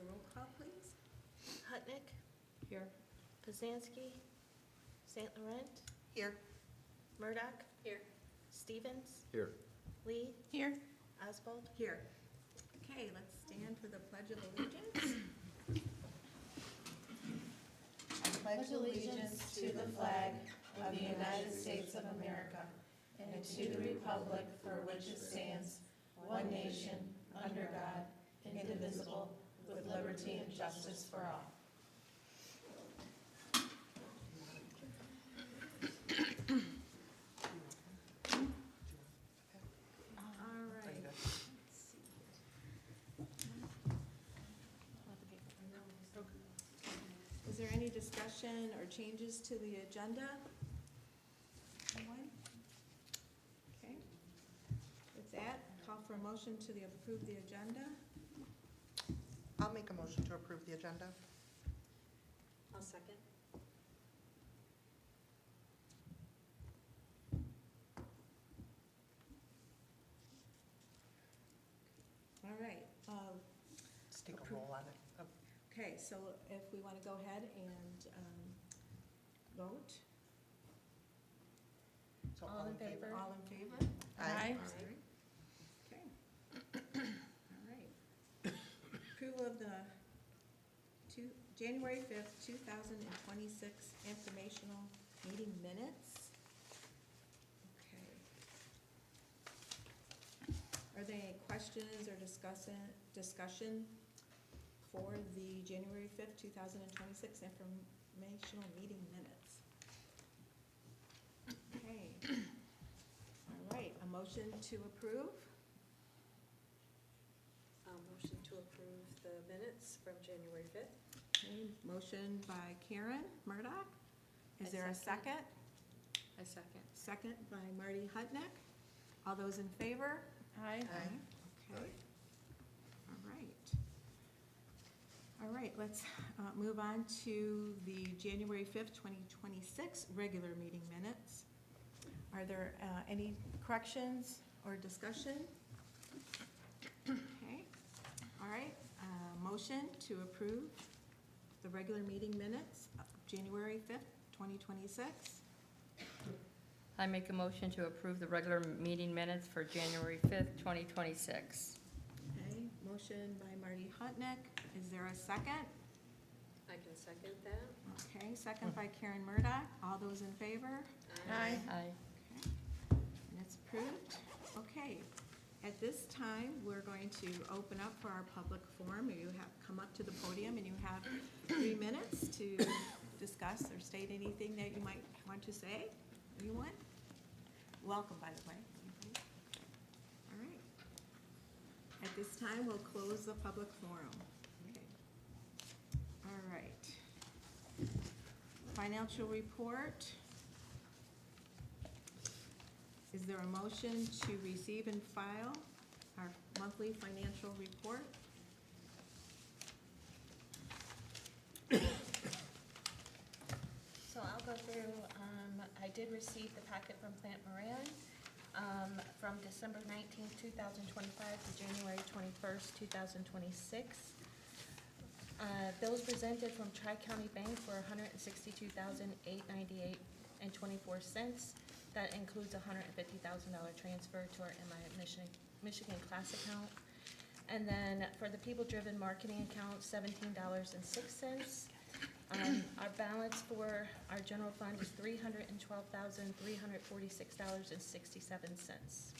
roll call, please? Hutnick, Here. Poznanski, St. Laurent, Here. Murdoch, Here. Stevens, Here. Lee, Here. Oswald. Here. Okay, let's stand for the Pledge of Allegiance. Pledge allegiance to the flag of the United States of America and to the republic for which it stands, one nation, under God, indivisible, with liberty and justice for all. All right. Let's see. Is there any discussion or changes to the agenda? Anyone? Okay. With that, call for a motion to approve the agenda. I'll make a motion to approve the agenda. I'll second. All right. Let's take a roll on it. Okay, so if we want to go ahead and vote, So All in favor? all in favor? Aye. Okay. All right. Approval of the January 5th, 2026 informational meeting minutes. Okay. Are there any questions or discussion for the January 5th, 2026 informational meeting minutes? Okay. All right, a motion to approve? Motion to approve the minutes from January 5th. Okay, motion by Karen Murdoch. Is I there a second? I second. Second by Marty Hutnick. All those in favor? Aye. Okay. All right. All right, let's move on to the January 5th, 2026 regular meeting minutes. Are there any corrections or discussion? Okay. All right, motion to approve the regular meeting minutes of January 5th, 2026. I make a motion to approve the regular meeting minutes for January 5th, 2026. Okay, motion by Marty Hutnick. Is there a second? I can second that. Okay, second by Karen Murdoch. All those in favor? Aye. Aye. Okay, and it's approved. Okay, at this time, we're going to open up for our public forum. You have come up to the podium and you have 3 minutes to discuss or state anything that you might want to say. Anyone? Welcome, by the way. All right. At this time, we'll close the public forum. Okay. All right. Financial report. Is there a motion to receive and file our monthly financial report? So I'll go through, I did receive the packet from Plant Moran from December 19th, 2025 to January 21st, 2026. Bills presented from Tri-County Bank for $162,898.24. That includes a $150,000 transfer to our MI Michigan class account. And then for the people-driven marketing account, $17.06. Our balance for our general fund is $312,346.67.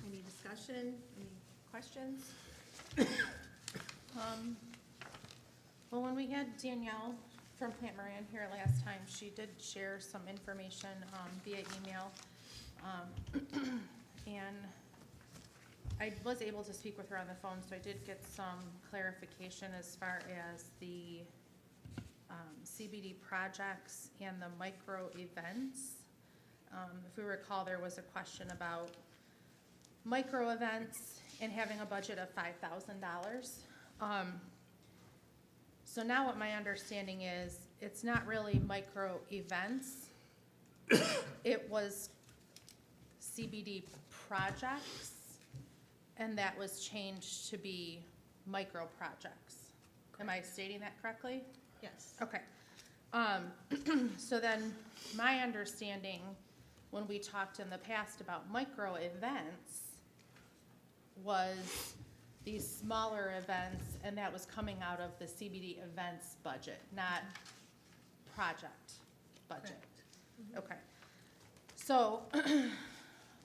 Any discussion, any questions? Well, when we had Danielle from Plant Moran here last time, she did share some information via email. And I was able to speak with her on the phone, so I did get some clarification as far as the CBD projects and the micro events. If we recall, there was a question about micro events and having a budget of $5,000. So now what my understanding is, it's not really micro events. It was CBD projects And that was changed to be micro projects. Am I stating that correctly? Yes. Okay. So then, my understanding, when we talked in the past about micro events, was these smaller events, and that was coming out of the CBD events budget, not project budget. Okay. So,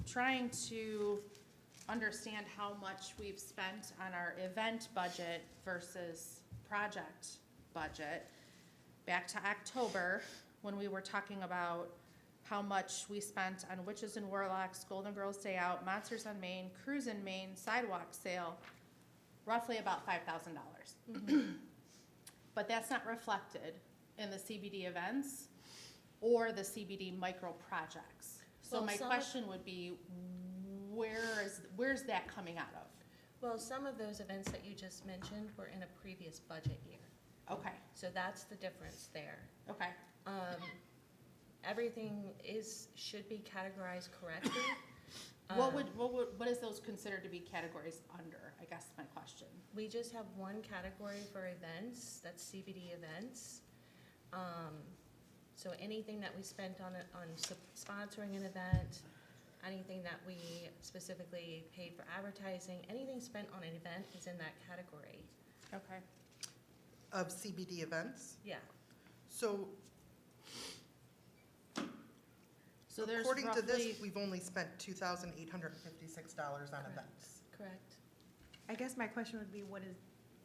trying to understand how much we've spent on our event budget versus project budget. Back to October, when we were talking about how much we spent on Witches and Warlocks, Golden Girls Day Out, Monsters on Main, Cruise in Maine, Sidewalk Sale, roughly about $5,000. But that's not reflected in the CBD events or the CBD micro projects. So Well, my some of- question would be, where's that coming out of? Well, some of those events that you just mentioned were in a previous budget year. Okay, So that's the difference there. okay, Everything should be categorized correctly. what is those considered to be categories under, I guess is my question. We just have one category for events, that's CBD events. So anything that we spent on sponsoring an event, anything that we specifically paid for advertising, anything spent on an event is in that category. Okay. Of CBD events. Yeah. So There's according to roughly, this, we've only spent $2,856 on Correct. events. Correct. I guess my question would be,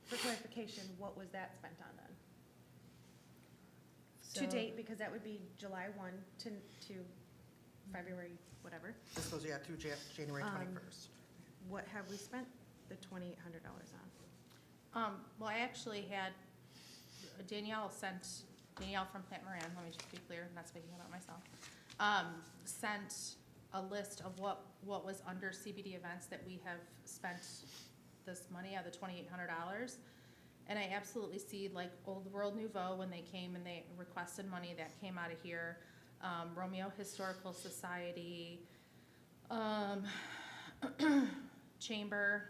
for clarification, what was that spent on then? To So- date, because that would be July 1 to February, whatever. This goes, through January Um, 21st. What have we spent the $2,800 on? well, I actually had, Danielle from Plant Moran, let me just be clear, I'm not speaking about myself, sent a list of what was under CBD events that we have spent this money out of the $2,800. And I absolutely see like Old World Nouveau, when they came and they requested money, that came out of here. Romeo Historical Society, Chamber,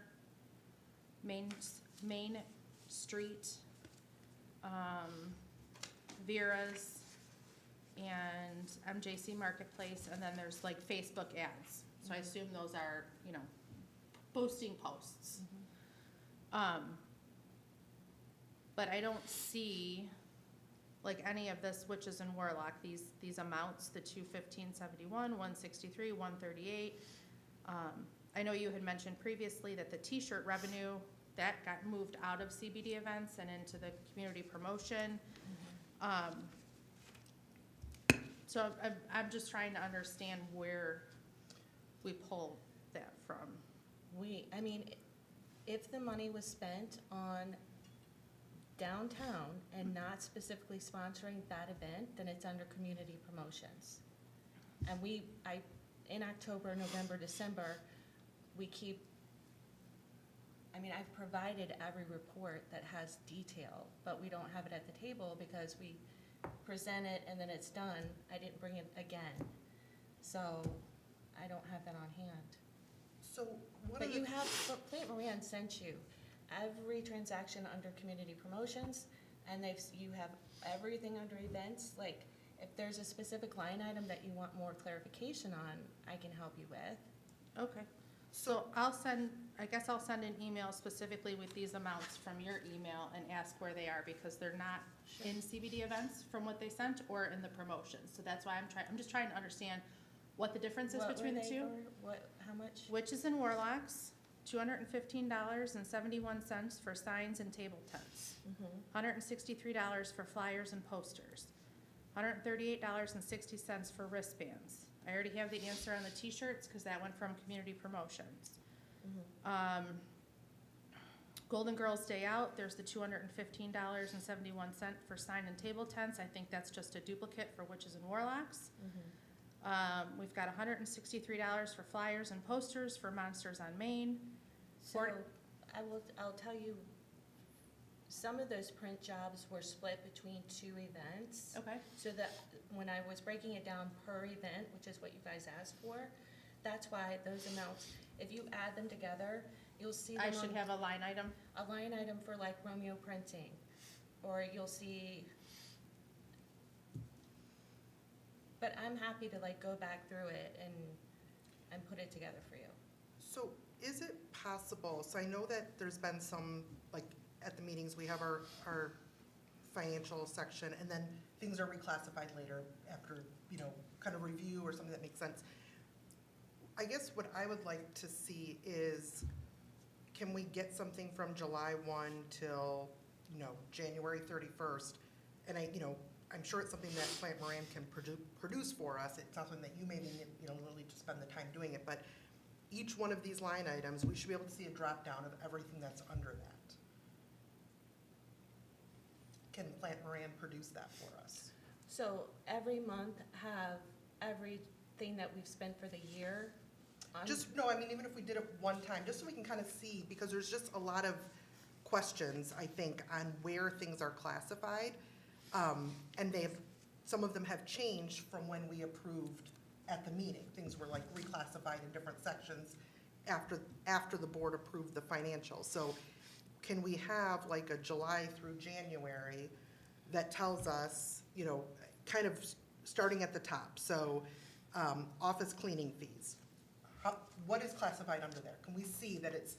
Main Street, Vera's, and MJC Marketplace, and then there's like Facebook ads. So I assume those are, boosting posts. But I don't see like any of this Witches and Warlock, these amounts, the 215.71, 163, 138. I know you had mentioned previously that the t-shirt revenue, that got moved out of CBD events and into the community promotion. So I'm just trying to understand where we pull that from. If the money was spent on downtown and not specifically sponsoring that event, then it's under community promotions. And in October, November, December, I've provided every report that has detail, but we don't have it at the table because we present it and then it's done. I didn't bring it again, so I don't have that on hand. So what But are you the, have, but Plant Moran sent you every transaction under community promotions, and you have everything under events. Like, if there's a specific line item that you want more clarification on, I can help you with. Okay. So I'll send an email specifically with these amounts from your email and ask where they are, because they're not in CBD events from what they sent or in the promotions. So that's why I'm just trying to understand what the difference is What between were the they two. for? How much? Witches and Warlocks, $215.71 for signs and table tents. $163 for flyers and posters. $138.60 for wristbands. I already have the answer on the t-shirts because that went from community promotions. Golden Girls Day Out, there's the $215.71 for sign and table tents. I think that's just a duplicate for Witches and Warlocks. We've got $163 for flyers and posters for Monsters on Main. So, I'll tell you, some of those print jobs were split between 2 events. Okay. So that when I was breaking it down per event, which is what you guys asked for, that's why those amounts, If you add them together, you'll see them I on should have a line item. a line item for like Romeo printing, or you'll see. But I'm happy to like go back through it and put it together for you. So is it possible, so I know that there's been some, like, at the meetings, we have our financial section, and then things are reclassified later after, you know, kind of review or something that makes sense. I guess what I would like to see is, can we get something from July 1 till, you know, January 31st? And I'm sure it's something that Plant Moran can produce for us. It's not something that you maybe, really need to spend the time doing it, but each one of these line items, we should be able to see a drop down of everything that's under that. Can Plant Moran produce that for us? So every month have everything that we've spent for the year on. Even if we did it one time, just so we can kind of see, because there's just a lot of questions, I think, on where things are classified. And some of them have changed from when we approved at the meeting. Things were like reclassified in different sections after the board approved the financials. So can we have like a July through January that tells us, kind of starting at the top? So office cleaning fees. What is classified under there? Can we see that it's,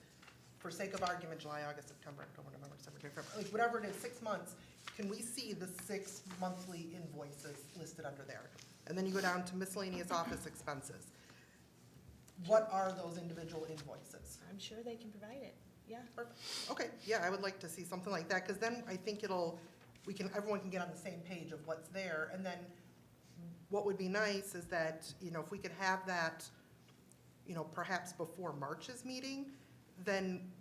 for sake of argument, July, August, September, October, November, December, January, February, like whatever it is, 6 months, can we see the 6 monthly invoices listed under there? And then you go down to miscellaneous office expenses. What are those individual invoices? I'm sure they can provide it, yeah. Perfect. Okay, yeah, I would like to see something like that, because then I think everyone can get on the same page of what's there. And then what would be nice is that, if we could have that, perhaps before March's meeting, then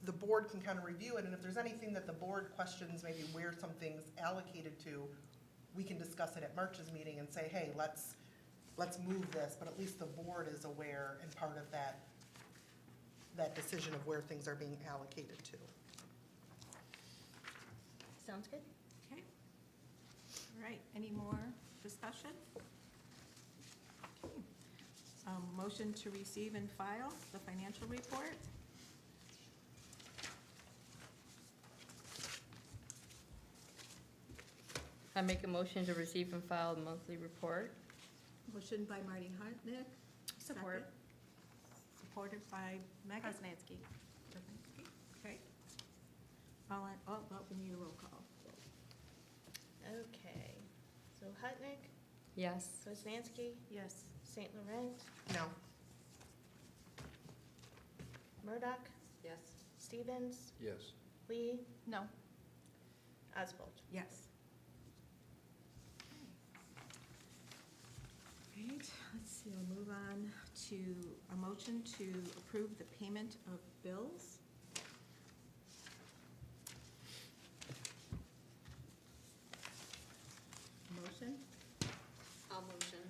the board can kind of review it, and if there's anything that the board questions, maybe where something's allocated to, we can discuss it at March's meeting and say, hey, let's move this, but at least the board is aware and part of that decision of where things are being allocated to. Sounds good? Okay. All right, any more discussion? Okay. Motion to receive and file the financial report. I make a motion to receive and file the monthly report. Motion by Marty Hartnick. Support. Second. Supported by Megan. Poznansky. Okay. We need a roll call. Okay, so Hutnick, Yes. Poznansky, Yes. St. Laurent, No? Murdoch, Yes. Stevens, Yes. Lee, No. Oswald. Yes. Right, let's see, we'll move on to a motion to approve the payment of bills. Motion? I'll motion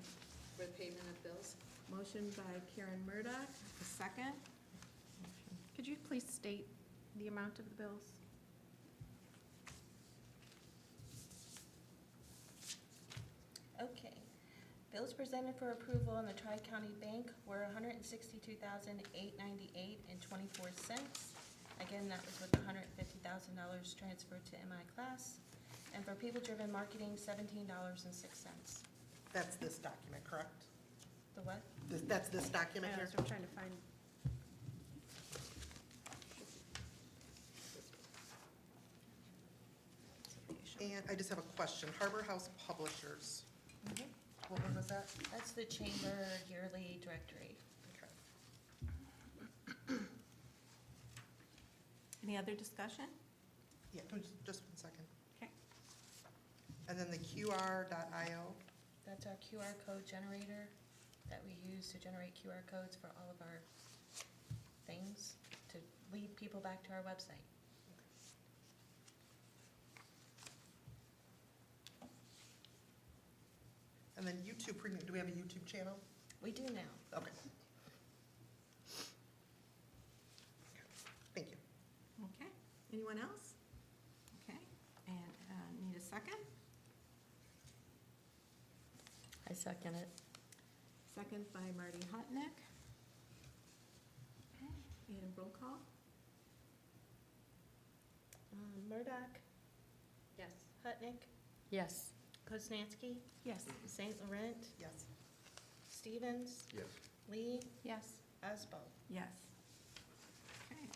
for the payment of bills. Motion by Karen Murdoch, a second. Could you please state the amount of the bills? Okay. Bills presented for approval in the Tri-County Bank were $162,898.24. Again, that was with $150,000 transferred to MI class. And for people-driven marketing, $17.06. That's this document, correct? The what? That's this document here? So I'm trying to find. And I just have a question. Harbor House Publishers, what one was that? That's the chamber yearly directory. Okay. Any other discussion? Yeah, just 1 second. Okay. And then the QR.io, That's our QR code generator that we use to generate QR codes for all of our things to lead people back to our website. and then YouTube Premium, do we have a YouTube channel? We do now. Okay. Thank you. Okay, anyone else? Okay, and need a second? I second it. Second by Marty Hotnick. roll call? Murdock, Yes. Hutnick, Yes. Koznansky, Yes. St. Laurent, Yes. Stevens, Yes. Lee, Yes. Asbo. Yes. Okay.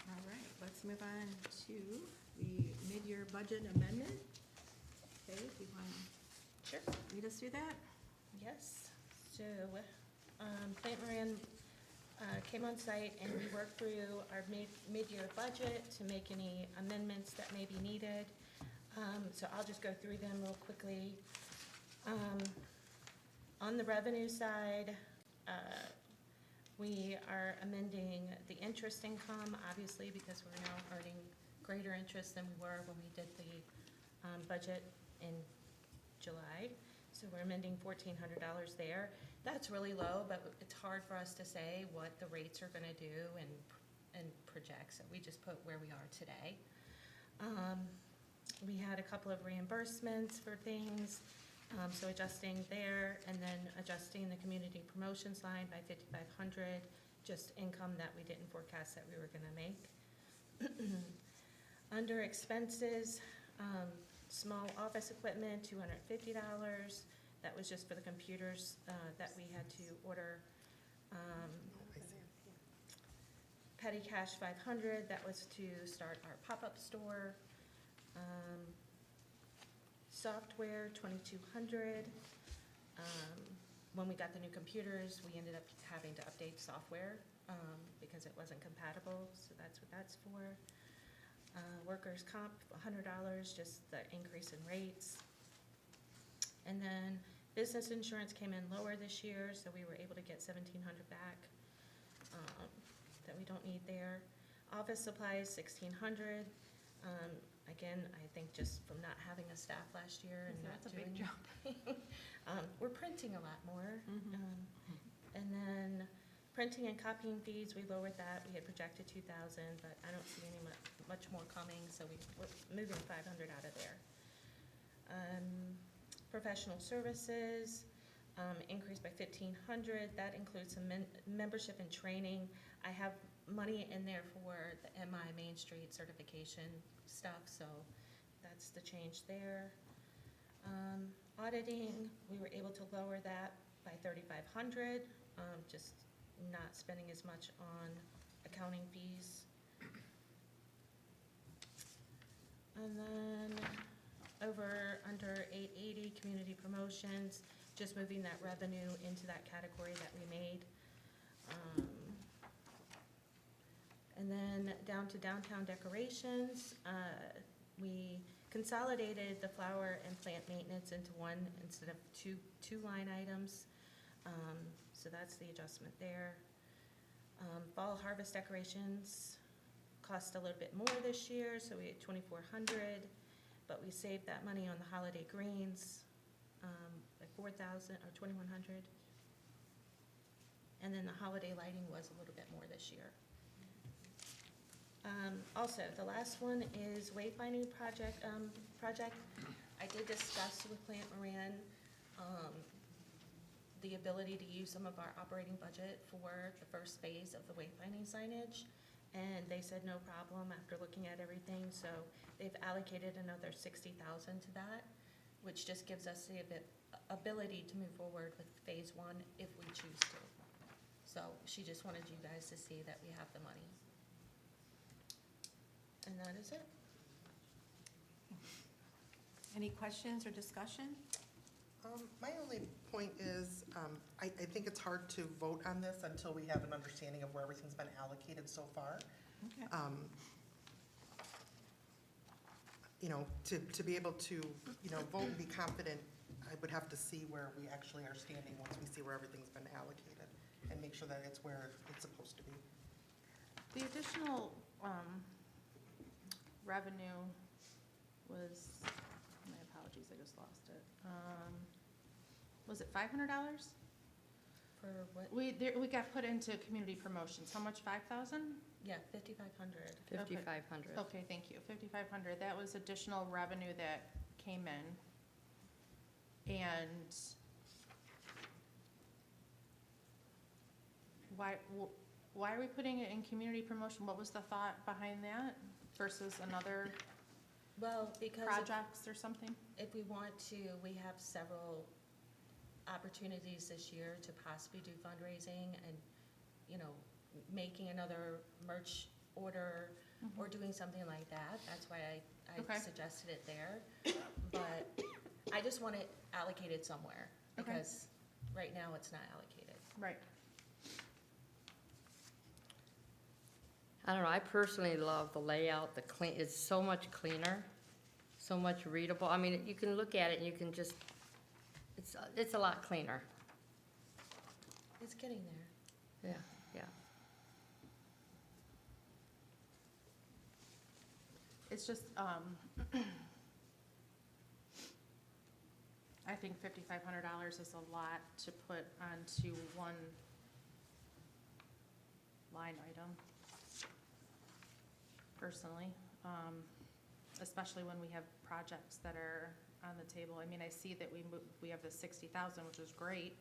All right, let's move on to the mid-year budget amendment. Okay, if you want Sure. to lead us through that? Yes, so, Plant Moran, came on site and we worked through our mid-year budget to make any amendments that may be needed. So I'll just go through them real quickly. On the revenue side, we are amending the interest income, obviously, because we're now earning greater interest than we were when we did the, budget in July. So we're amending $1,400 there. That's really low, but it's hard for us to say what the rates are gonna do and project, so we just put where we are today. We had a couple of reimbursements for things, so adjusting there, and then adjusting the community promotions line by $5,500, just income that we didn't forecast that we were gonna make. Under expenses, small office equipment, $250. That was just for the computers that we had to order. I see. Petty cash, $500. That was to start our pop-up store. Software, $2,200. When we got the new computers, we ended up having to update software because it wasn't compatible, so that's what that's for. Workers' comp, $100, just the increase in rates. And then business insurance came in lower this year, so we were able to get $1,700 back that we don't need there. Office supplies, $1,600. Again, I think just from not having a staff last year and So not that's a big doing. jump. We're printing a lot more. Mhm. And then printing and copying fees, we lowered that. We had projected 2,000, but I don't see any much more coming, so we're moving 500 out of there. Professional services, increased by 1,500. That includes some membership and training. I have money in there for the MI Main Street certification stuff, so that's the change there. Auditing, we were able to lower that by 3,500, just not spending as much on accounting fees. And then under 880, community promotions, just moving that revenue into that category that we made. And then down to downtown decorations, we consolidated the flower and plant maintenance into one instead of two line items. So that's the adjustment there. Fall harvest decorations cost a little bit more this year, so we had 2,400, but we saved that money on the holiday greens, like 4,000 or 2,100. And then the holiday lighting was a little bit more this year. Also, the last one is Wayfinding project. I did discuss with Plant Moran, the ability to use some of our operating budget for the first phase of the wayfinding signage. And they said no problem after looking at everything, so they've allocated another 60,000 to that, which just gives us the ability to move forward with phase one if we choose to. So she just wanted you guys to see that we have the money. And that is it. Any questions or discussion? My only point is, I think it's hard to vote on this until we have an understanding of where everything's been allocated so far. Okay. You know, to be able to, you know, vote and be confident, I would have to see where we actually are standing once we see where everything's been allocated and make sure that it's where it's supposed to be. The additional revenue was, my apologies, I just lost it. Was it $500? For what? We got put into community promotions. How much, 5,000? Yeah, 5,500. 5,500. Okay, thank you, 5,500. That was additional revenue that came in. And why, why are we putting it in community promotion? What was the thought behind that versus another Well, because projects or something? if we want to, we have several opportunities this year to possibly do fundraising and, you know, making another merch order or doing something like that. That's why I Okay. suggested it there. But I just want it allocated somewhere Okay. because right now it's not allocated. Right. I don't know, I personally love the layout, the clean, it's so much cleaner, so much readable. I mean, you can look at it and you can just, it's a lot cleaner. It's getting there. Yeah, yeah. It's just, I think $5,500 is a lot to put onto one line item, personally. Especially when we have projects that are on the table. I mean, I see that we have the 60,000, which is great.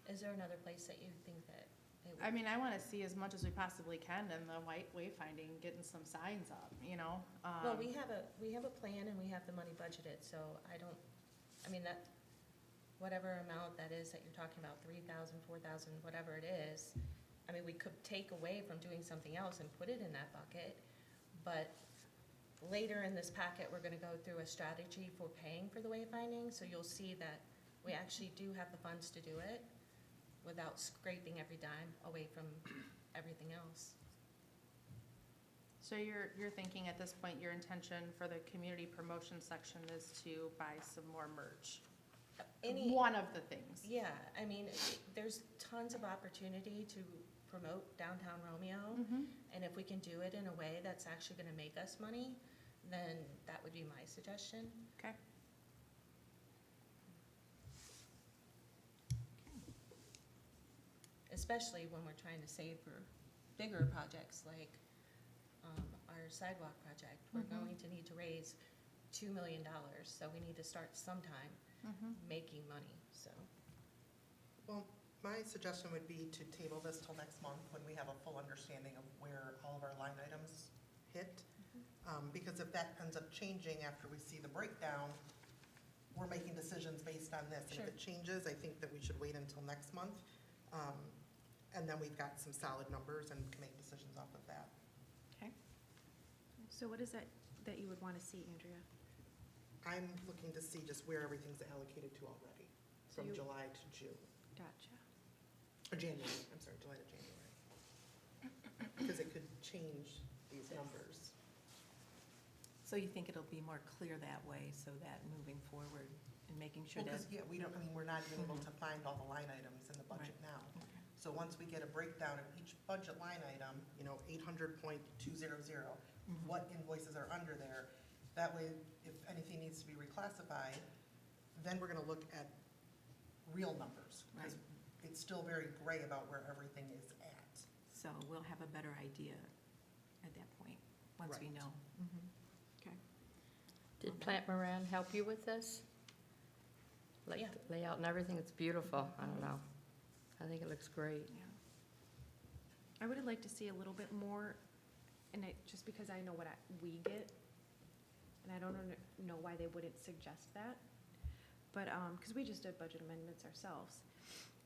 Is there another place that you think that it would? I mean, I wanna see as much as we possibly can in the wayfinding, getting some signs up, you know? Well, we have a plan and we have the money budgeted, so I mean, that, whatever amount that is that you're talking about, 3,000, 4,000, whatever it is, I mean, we could take away from doing something else and put it in that bucket, but later in this packet, we're gonna go through a strategy for paying for the wayfinding, so you'll see that we actually do have the funds to do it without scraping every dime away from everything else. So you're thinking at this point, your intention for the community promotion section is to buy some more merch? One of the things. Yeah, I mean, there's tons of opportunity to promote downtown Romeo, and if we can do it in a way that's actually gonna make us money, then that would be my suggestion. Okay. Especially when we're trying to save for bigger projects like our sidewalk project. We're going to need to raise $2 million, so we need to start sometime making money, so. Well, my suggestion would be to table this till next month when we have a full understanding of where all of our line items hit. Because if that ends up changing after we see the breakdown, we're making decisions based on this. And if it changes, I think that we should wait until next month. And then we've got some solid numbers and can make decisions off of that. Okay. So what is that you would want to see, Andrea? I'm looking to see just where everything's allocated to already, So from you- July to June, Gotcha. or January, I'm sorry, July to January. Because it could change these numbers. So you think it'll be more clear that way, so that moving forward and making sure Well, that. because, we're not even able to find all the line items in the budget now. Okay. So once we get a breakdown of each budget line item, 800.200, what invoices are under there, that way, if anything needs to be reclassified, then we're gonna look at real numbers. Because it's still very gray about where everything is at. So we'll have a better idea at that point, once we Right. know. Okay. Did Plant Moran help you with this? Like Yeah. the layout and everything, it's beautiful, I don't know. I think it looks great. Yeah. I would like to see a little bit more, and just because I know what we get, and I don't know why they wouldn't suggest that, but, because we just did budget amendments ourselves.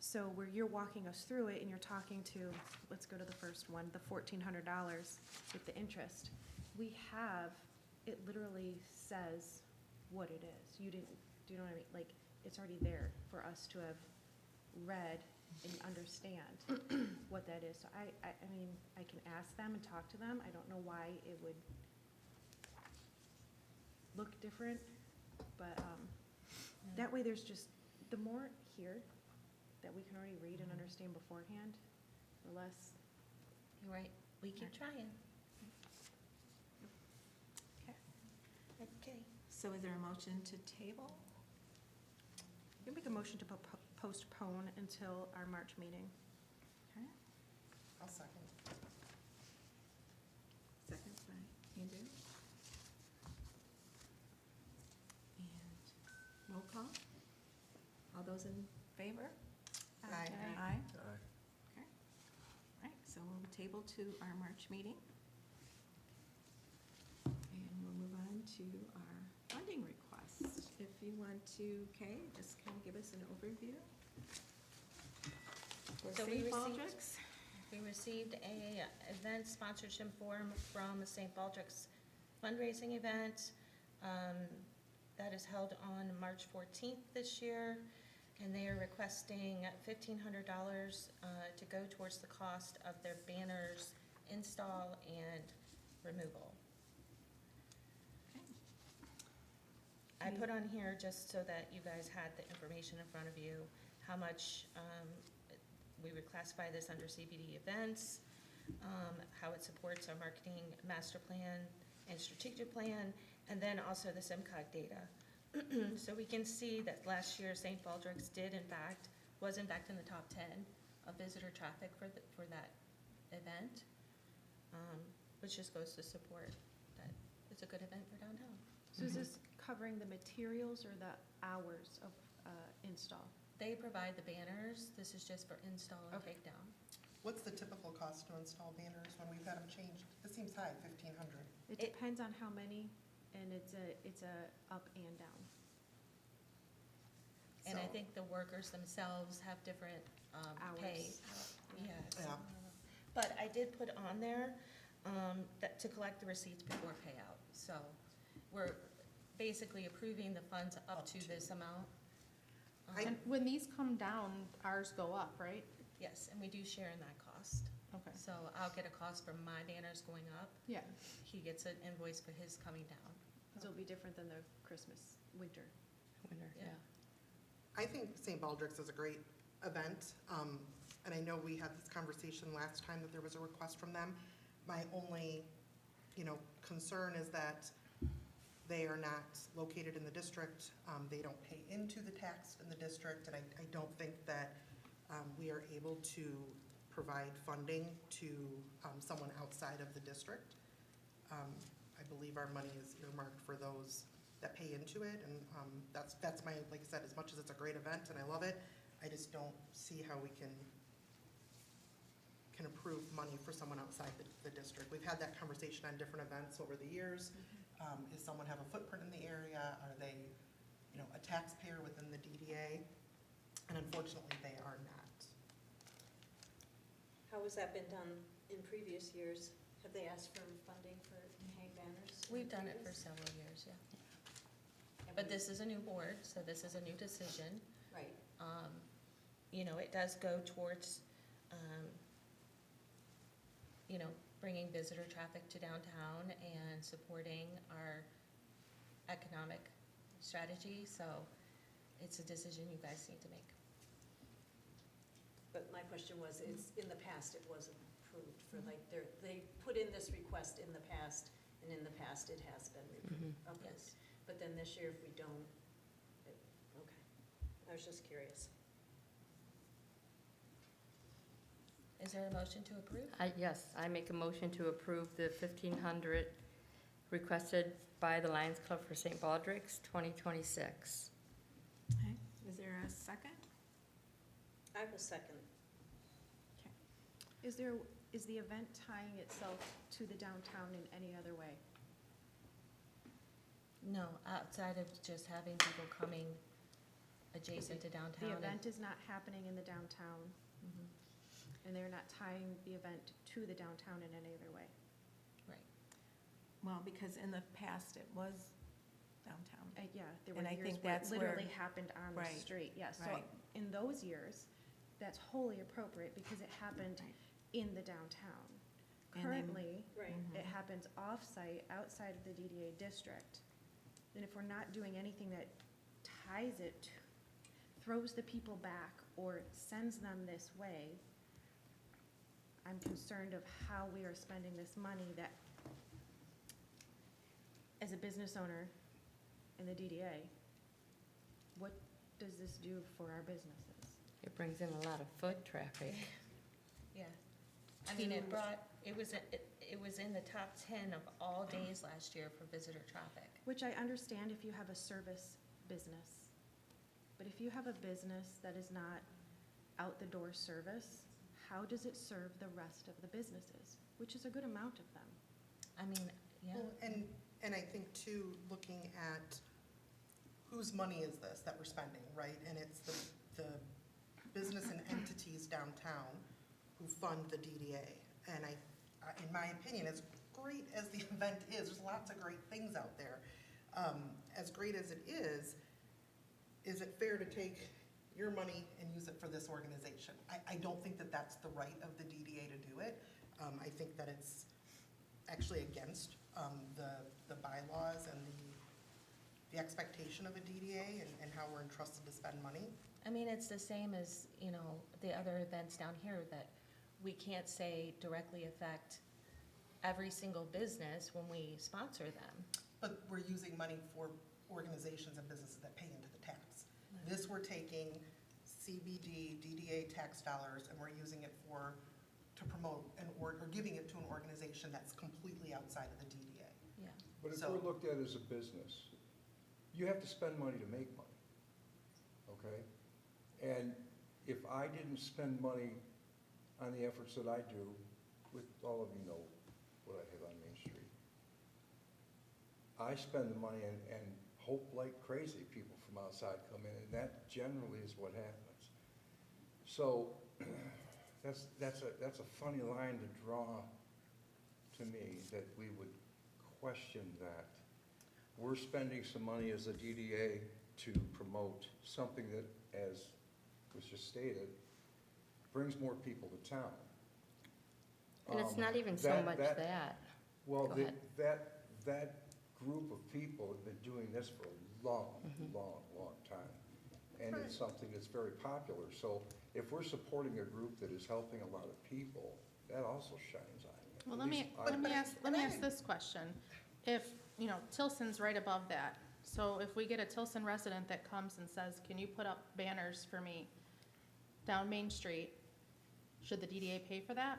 So where you're walking us through it and you're talking to, let's go to the first one, the $1,400 with the interest. We have, it literally says what it is. Do you know what I mean? Like, it's already there for us to have read and understand what that is. So I mean, I can ask them and talk to them. I don't know why it would look different, but that way there's just, the more here that we can already read and understand beforehand, the less. You're right, we keep trying. Okay. Okay. So is there a motion to table? You can make a motion to postpone until our March meeting. Okay. I'll second. Second by Andrew. And roll call. All those in favor? Aye. Aye. table to our March meeting. And we'll move on to our funding request. If you want to, Kay, just kind of give us an overview. For So we St. received- Baldrick's. We received a event sponsorship form from St. Baldrick's fundraising event that is held on March 14th this year, and they are requesting $1,500 to go towards the cost of their banners install and removal. I put on here, just so that you guys had the information in front of you, how much we would classify this under CBD events, how it supports our marketing master plan and strategic plan, and then also the SIMCOG data. So we can see that last year, St. Baldrick's was in fact in the top 10 of visitor traffic for that event, which just goes to support that it's a good event for downtown. So is this covering the materials or the hours of install? They provide the banners, this is just for install and Okay. takedown. What's the typical cost to install banners when we've had them changed? This seems high, 1,500. It depends on how many, and it's a up and down. And I So- think the workers themselves have different pay. Hours. Yes. Yeah. But I did put on there that to collect the receipts before payout. So we're basically approving the funds up to this amount. I- And when these come down, ours go up, right? Yes, and we do share in that cost. Okay. So I'll get a cost for my banners going up. Yeah. He gets an invoice for his coming down. So it'll be different than the Christmas, winter. Winter, Yeah. yeah. I think St. Baldrick's is a great event, and I know we had this conversation last time that there was a request from them. My only, concern is that they are not located in the district. They don't pay into the tax in the district, and I don't think that we are able to provide funding to someone outside of the district. I believe our money is earmarked for those that pay into it, and that's my, like I said, as much as it's a great event and I love it, I just don't see how we can approve money for someone outside the district. We've had that conversation on different events over the years. Does someone have a footprint in the area? Are they, a taxpayer within the DDA? And unfortunately, they are not. How has that been done in previous years? Have they asked for funding for hang banners? in We've done it for previous? several years, yeah. Have But we- this is a new board, so this is a new decision. Right, It does go towards, bringing visitor traffic to downtown and supporting our economic strategy, so it's a decision you guys need to make. but my question was, in the past, it wasn't approved for they put in this request in the past, and in the past, it has been approved. Okay. Yes. But then this year, if we don't, okay. I was just curious. Is there a motion to approve? Yes, I make a motion to approve the 1,500 requested by the Lions Club for St. Baldrick's 2026. Okay, is there a second? I have a second. Is the event tying itself to the downtown in any other way? No, outside of just having people coming adjacent to downtown. The event is not happening in the downtown, Mhm. and they're not tying the event to the downtown in any other way. Right. Well, because in the past, it was downtown. Yeah, there And were I years think where it that's where- literally happened on the Right, street, yes. So right. in those years, that's wholly appropriate because it happened Right. in the downtown. And then- Currently, Right. it happens off-site, outside of the DDA district. And if we're not doing anything that ties it, throws the people back, or sends them this way, I'm concerned of how we are spending this money that, as a business owner in the DDA, what does this do for our businesses? It brings in a lot of foot traffic. Yeah. I mean, it was in the top 10 of all days last year for visitor traffic. Which I understand if you have a service business. But if you have a business that is not out-the-door service, how does it serve the rest of the businesses, which is a good amount of them. I mean, yeah. Well, and I think too, looking at whose money is this that we're spending, right? And it's the business and entities downtown who fund the DDA. And in my opinion, as great as the event is, there's lots of great things out there. As great as it is it fair to take your money and use it for this organization? I don't think that that's the right of the DDA to do it. I think that it's actually against the bylaws and the expectation of a DDA and how we're entrusted to spend money. I mean, it's the same as, you know, the other events down here that we can't say directly affect every single business when we sponsor them. But we're using money for organizations and businesses that pay into the tax. This, we're taking CBD, DDA tax dollars, and we're using it to promote or giving it to an organization that's completely outside of the DDA. Yeah. But if So- we're looked at as a business, you have to spend money to make money, okay? And if I didn't spend money on the efforts that I do, with all of you know what I have on Main Street, I spend the money and hope like crazy people from outside come in, and that generally is what happens. So that's a funny line to draw to me, that we would question that. We're spending some money as a DDA to promote something that, as was just stated, brings more people to town. And it's not even so much that. Well, Go the- ahead. that group of people have been doing this for a long, long time. And it's something that's very popular. So if we're supporting a group that is helping a lot of people, that also shines on it. Well, At let me, least I let me do. ask, let me ask this question. If, you know, Tilson's right above that, so if we get a Tilson resident that comes and says, can you put up banners for me down Main Street, should the DDA pay for that?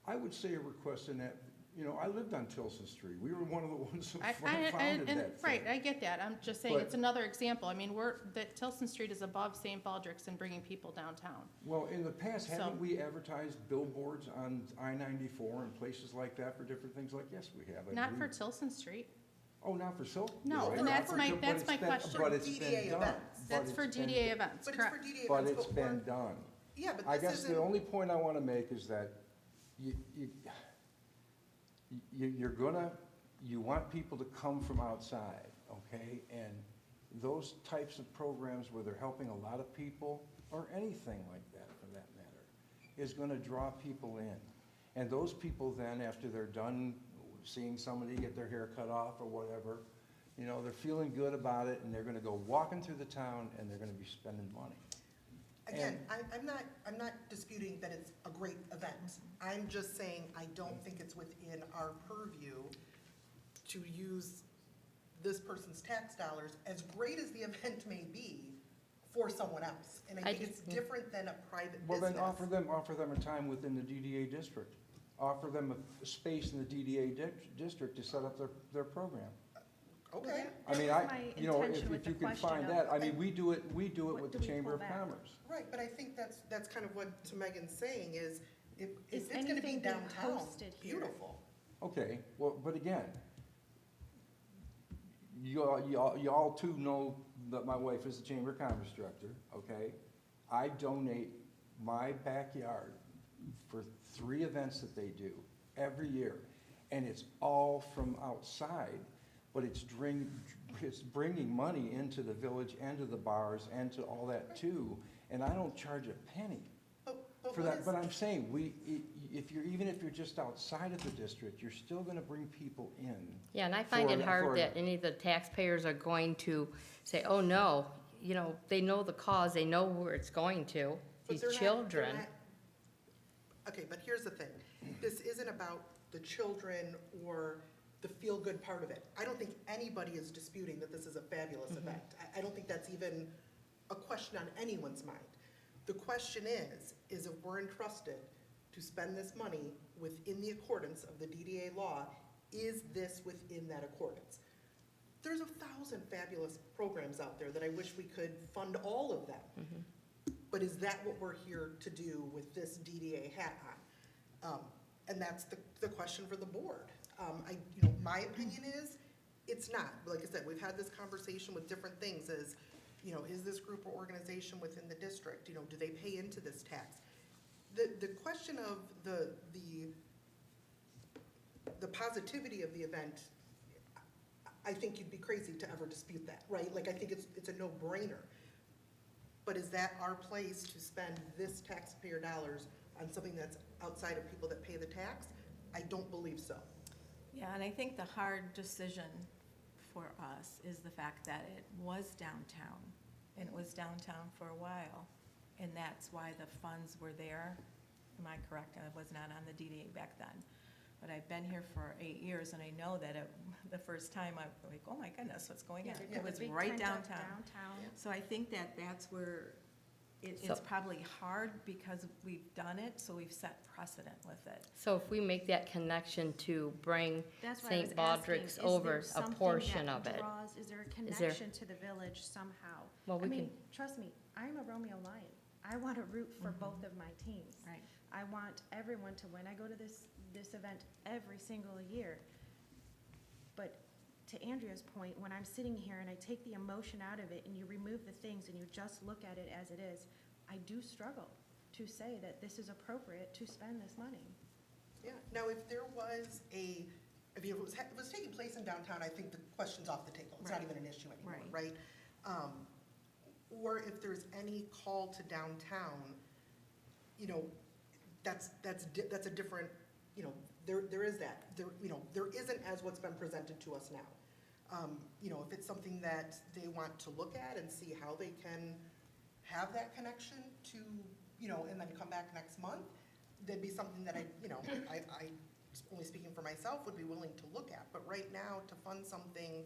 I would say a request in that, you know, I lived on Tilson Street. We were one of the ones who I- founded and- that Right, thing. I get that, I'm just saying, But- it's another example, I mean, that Tilson Street is above St. Baldrick's and bringing people downtown. Well, in the past, So- haven't we advertised billboards on I-94 and places like that for different things? Like, yes, we have. I Not for believe. Tilson Street, Oh, not for Silk? No, Right, and not that's for my- Silk, but that's it's my been- question. But it's DDA been done. events. But that's it's for been- DDA events, But it's correct? for DDA But events, it's but we're, been done. yeah, but I this guess the isn't, only point I want to make is that you want people to come from outside, okay? And those types of programs where they're helping a lot of people, or anything like that for that matter, is going to draw people in. And those people then, after they're done seeing somebody get their hair cut off or whatever, you know, they're feeling good about it, and they're going to go walking through the town, and they're going to be spending money. again, I'm not disputing that it's a great event. I'm just saying I don't think it's within our purview to use this person's tax dollars, as great as the event may be, for someone else. And I I think it's just- different than a private Well, business. then offer them a time within the DDA district. Offer them a space in the DDA district to set up their program. Okay, I mean, That was my you know, intention with if you the can question find of that, I mean, we do it what with do the we Chamber pull of back? Commerce. right, but I think that's kind of what to Megan's saying is, if Is it's gonna be anything being downtown, hosted here? beautiful. Okay, well, but again, you all too know that my wife is the Chamber of Commerce director, okay? I donate my backyard for 3 events that they do every year. And it's all from outside, but it's bringing money into the village and to the bars and to all that too. And I don't charge a penny But for what that. is- But I'm saying, even if you're just outside of the district, you're still gonna bring people in. Yeah, and I find it for hard an- that any of the taxpayers are going to say, oh, no, you know, they know the cause, they know where it's going to, but these they're not- children. Okay, but here's the thing. This isn't about the children or the feel-good part of it. I don't think anybody is disputing that this is a fabulous event. I don't think that's even a question on anyone's mind. The question is if we're entrusted to spend this money within the accordance of the DDA law, is this within that accordance? There's 1,000 fabulous programs out there that I wish we could fund all of them. But is that what we're here to do with this DDA hat on? And that's the question for the board. My opinion is, it's not. Like I said, we've had this conversation with different things is this group or organization within the district, do they pay into this tax? The question of the positivity of the event, I think you'd be crazy to ever dispute that, right? Like, I think it's a no-brainer. But is that our place to spend this taxpayer dollars on something that's outside of people that pay the tax? I don't believe so. Yeah, and I think the hard decision for us is the fact that it was downtown, and it was downtown for a while, and that's why the funds were there. Am I correct? I was not on the DDA back then. But I've been here for 8 years, and I know that the first time I was like, oh my goodness, what's going on? It was right downtown. So I think that's where it's So- probably hard because we've done it, so we've set precedent with it. So if we make that connection to bring That's what I was St. asking. Baldrick's Is there over a something portion that of it. draws- Is there a there- connection to the village somehow? Well, I we mean, can, trust me, I'm a Romeo Lion. I want to root for Mhm. both of my teams. Right. I want everyone to win. I go to this event every single year. But to Andrea's point, when I'm sitting here and I take the emotion out of it and you remove the things and you just look at it as it is, I do struggle to say that this is appropriate to spend this money. Yeah, now if there was if it was taking place in downtown, I think the question's off the table. It's not Right. even an issue anymore, Right. right? Or if there's any call to downtown, that's a different, there is that. There isn't as what's been presented to us now. If it's something that they want to look at and see how they can have that connection to, and then come back next month, that'd be something that I only speaking for myself, would be willing to look at. But right now, to fund something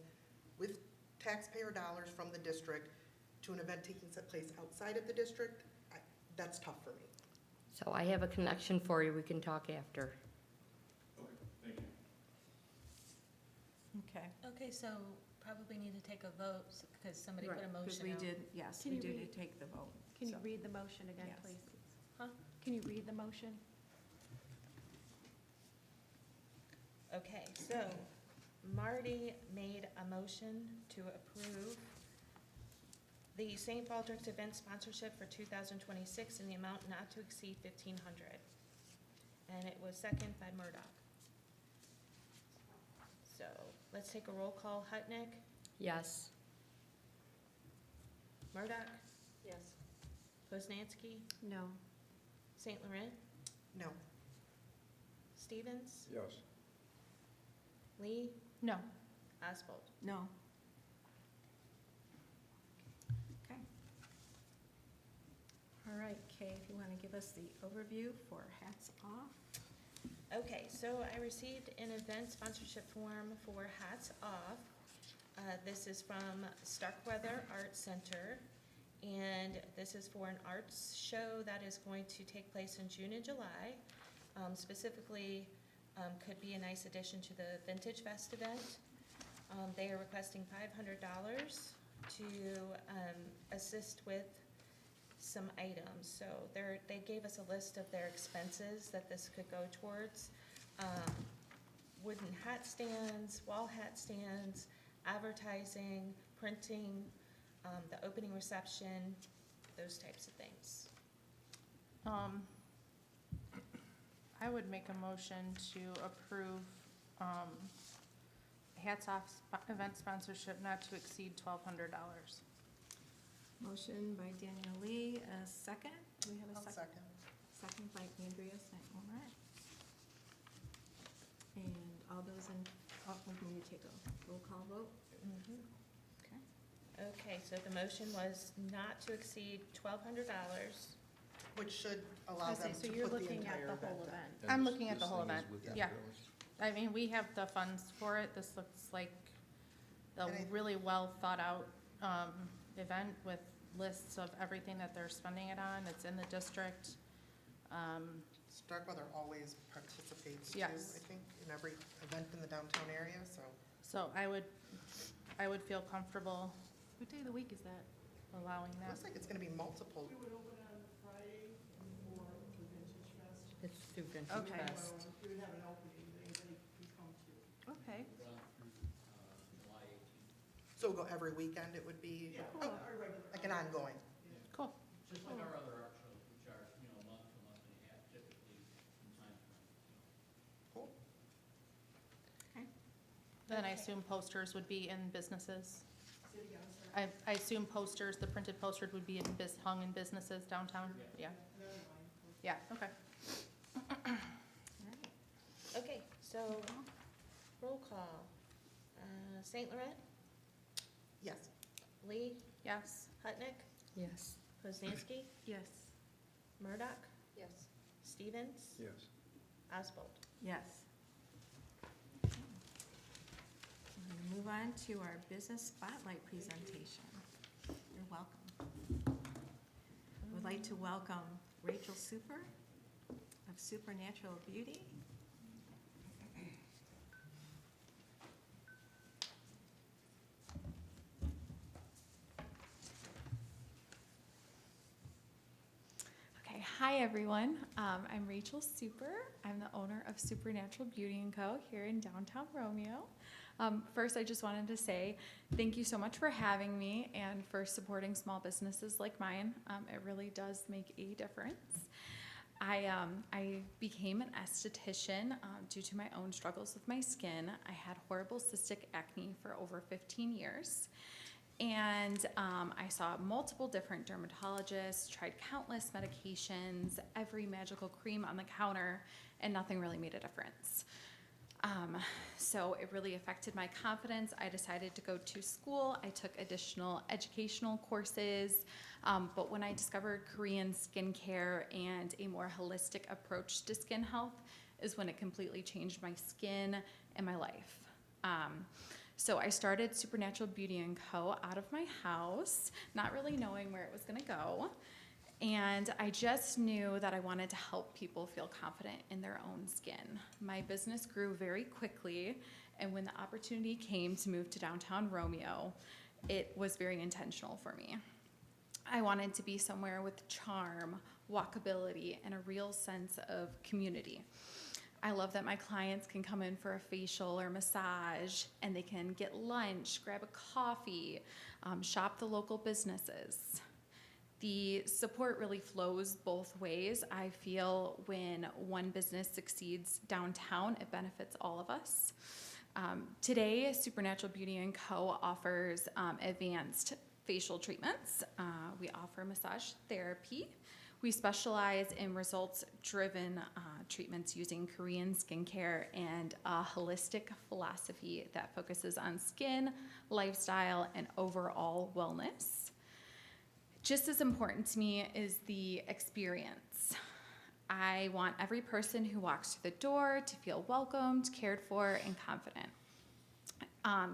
with taxpayer dollars from the district to an event taking place outside of the district, that's tough for me. so I have a connection for you. We can talk after. Okay. Okay, so probably need to take a vote, because somebody put a Because motion we out. did, yes, Can we you did read- take the vote. Can you so. read the motion again, Yes. please? Huh? Can you read the motion? Okay, so Marty made a motion to approve the St. Baldrick's event sponsorship for 2026 in the amount not to exceed $1,500. And it was seconded by Murdoch. So let's take a roll call. Hutnick, Yes. Murdoch, Yes. Poznanski, No. St. Laurent, No. Stevens, Yes. Lee, No. Oswald. No. Okay. All right, Kay, if you want to give us the overview for Hats Off. Okay, so I received an event sponsorship form for Hats Off. This is from Starkweather Arts Center, and this is for an arts show that is going to take place in June and July. Specifically, could be a nice addition to the Vintage Fest event. They are requesting $500 to assist with some items. So they gave us a list of their expenses that this could go towards. Wooden hat stands, wall hat stands, advertising, printing, the opening reception, those types of things. I would make a motion to approve Hats Off event sponsorship not to exceed $1,200. Motion by Daniel Lee, a second. Do we have a I'll second? second. Second by Andrea St. Laurent. And all those in, we need to take a roll call vote. Okay. Okay, so the motion was not to exceed $1,200. Which should allow them So to you're put the looking entire at the event whole on. event. I'm looking at the whole event, with yeah. I mean, we have the funds for it. This looks like a And I- really well thought out event with lists of everything that they're spending it on. It's in the district. Starkweather always participates too, Yes. I think, in every event in the downtown area, so. So I would feel comfortable. What day of the week is that? Allowing It that. looks like it's gonna be multiple. It's Super Natural Okay. Fest. You would have an opening that anybody can come to. Okay. So we'll go every weekend, it would be Our regular. like an ongoing. Cool. Just like our other art shows, which are, month to month and a half typically from time to time. Cool. Then I assume posters would be in businesses. Say it again, I'm sorry. I assume posters, the printed posters would be hung in businesses downtown? Yeah, And then online. yeah, okay. Okay, so, roll call. St. Laurent, Yes. Lee, Yes. Hutnick, Yes. Poznanski, Yes. Murdoch, Yes. Stevens, Yes. Oswald. Yes. We're gonna move on to our business spotlight presentation. You're welcome. We'd like to welcome Rachel Super of Supernatural Beauty. Okay, hi everyone. I'm Rachel Super. I'm the owner of Supernatural Beauty & Co. here in downtown Romeo. First, I just wanted to say thank you so much for having me and for supporting small businesses like mine. It really does make a difference. I became an esthetician due to my own struggles with my skin. I had horrible cystic acne for over 15 years. And I saw multiple different dermatologists, tried countless medications, every magical cream on the counter, and nothing really made a difference. So it really affected my confidence. I decided to go to school. I took additional educational courses. But when I discovered Korean skincare and a more holistic approach to skin health is when it completely changed my skin and my life. So I started Supernatural Beauty & Co. out of my house, not really knowing where it was gonna go. And I just knew that I wanted to help people feel confident in their own skin. My business grew very quickly, and when the opportunity came to move to downtown Romeo, it was very intentional for me. I wanted to be somewhere with charm, walkability, and a real sense of community. I love that my clients can come in for a facial or massage, and they can get lunch, grab a coffee, shop the local businesses. The support really flows both ways. I feel when one business succeeds downtown, it benefits all of us. Today, Supernatural Beauty & Co. offers advanced facial treatments. We offer massage therapy. We specialize in results-driven treatments using Korean skincare and a holistic philosophy that focuses on skin, lifestyle, and overall wellness. Just as important to me is the experience. I want every person who walks through the door to feel welcomed, cared for, and confident.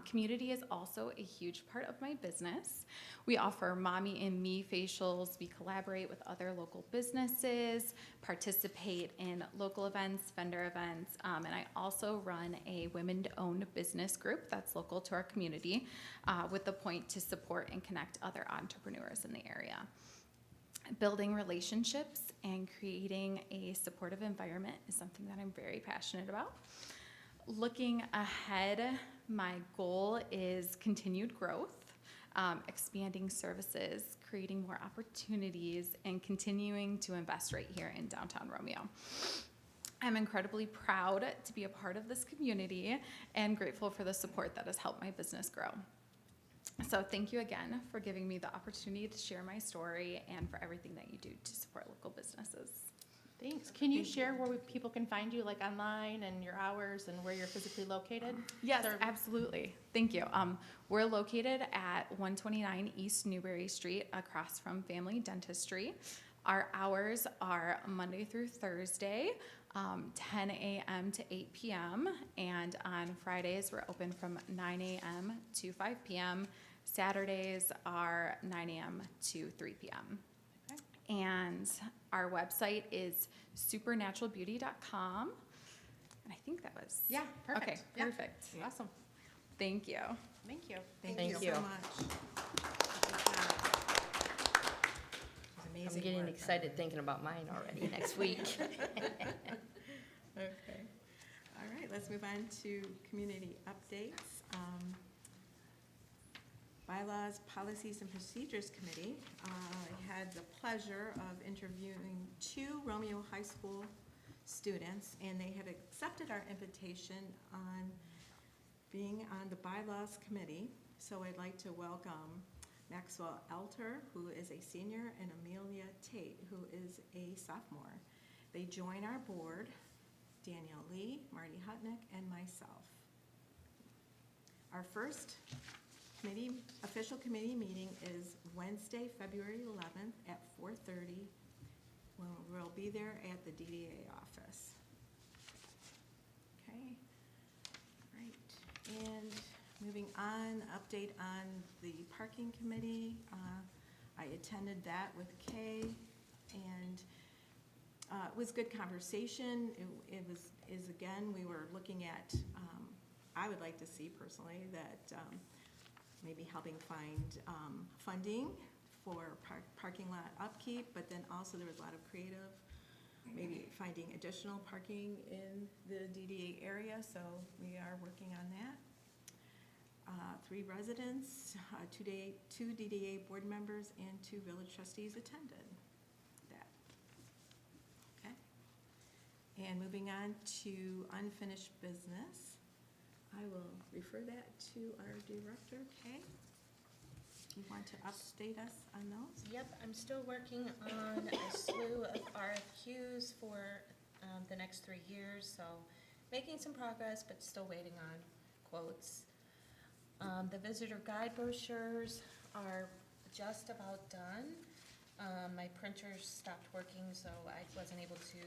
Community is also a huge part of my business. We offer Mommy and Me facials. We collaborate with other local businesses, participate in local events, vendor events, and I also run a women-owned business group that's local to our community with the point to support and connect other entrepreneurs in the area. Building relationships and creating a supportive environment is something that I'm very passionate about. Looking ahead, my goal is continued growth, expanding services, creating more opportunities, and continuing to invest right here in downtown Romeo. I'm incredibly proud to be a part of this community and grateful for the support that has helped my business grow. So thank you again for giving me the opportunity to share my story and for everything that you do to support local businesses. Thanks. Can you share where people can find you, like online and your hours and where you're physically located? Yes, Or- absolutely. Thank you. We're located at 129 East Newberry Street across from Family Dentistry. Our hours are Monday through Thursday, 10 a.m. to 8 p.m. And on Fridays, we're open from 9 a.m. to 5 p.m. Saturdays are 9 a.m. to 3 p.m. And our website is supernaturalbeauty.com. And I think that was. Yeah, perfect. Okay, Yeah. perfect. Awesome. Thank you. Thank you. Thank you so much. Good job. It was I'm amazing getting work. excited thinking about mine already next week. Okay. All right, let's move on to community updates. Bylaws, Policies, and Procedures Committee. I had the pleasure of interviewing 2 Romeo High School students, and they have accepted our invitation on being on the Bylaws Committee. So I'd like to welcome Maxwell Elter, who is a senior, and Amelia Tate, who is a sophomore. They join our board, Danielle Lee, Marty Hutnick, and myself. Our first official committee meeting is Wednesday, February 11th at 4:30, when we'll be there at the DDA office. Okay, right, and moving on, update on the parking committee. I attended that with Kay, and it was good conversation. Again, we were looking at, I would like to see personally that maybe helping find funding for parking lot upkeep, but then also there was a lot of creative, maybe finding additional parking in the DDA area, so we are working on that. 3 residents, 2 DDA board members, and 2 village trustees attended that. Okay. And moving on to unfinished business, I will refer that to our director, Kay. You want to update us on those? Yep, I'm still working on a slew of RFQ'S for the next 3 years, so making some progress, but still waiting on quotes. The visitor guide brochures are just about done. My printer stopped working, so I wasn't able to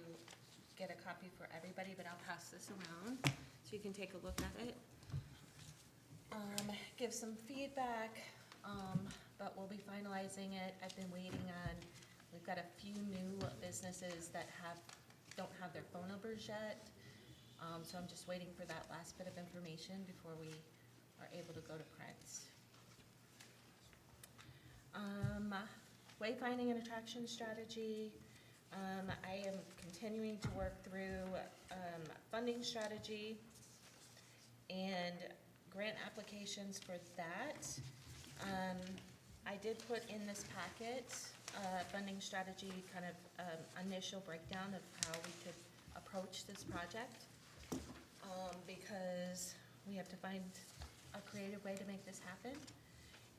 get a copy for everybody, but I'll pass this around so you can take a look at it. Give some feedback, but we'll be finalizing it. I've been waiting on, we've got a few new businesses that don't have their phone numbers yet. So I'm just waiting for that last bit of information before we are able to go to print. Wayfinding and attraction strategy. I am continuing to work through funding strategy and grant applications for that. I did put in this packet funding strategy, kind of initial breakdown of how we could approach this project, because we have to find a creative way to make this happen.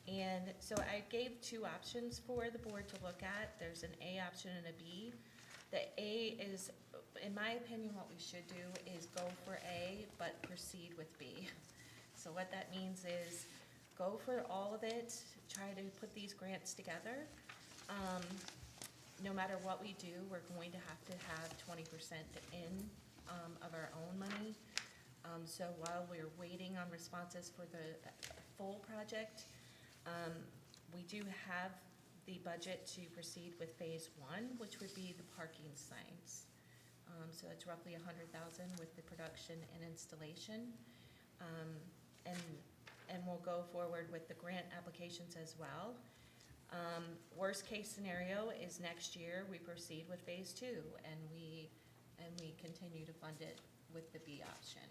And so I gave 2 options for the board to look at. There's an A option and a B. The A is, in my opinion, what we should do is go for A, but proceed with B. So what that means is go for all of it, try to put these grants together. No matter what we do, we're going to have 20% in of our own money. So while we're waiting on responses for the full project, we do have the budget to proceed with phase 1, which would be the parking signs. So it's roughly $100,000 with the production and installation. And we'll go forward with the grant applications as well. Worst case scenario is next year we proceed with phase 2 and we continue to fund it with the B option.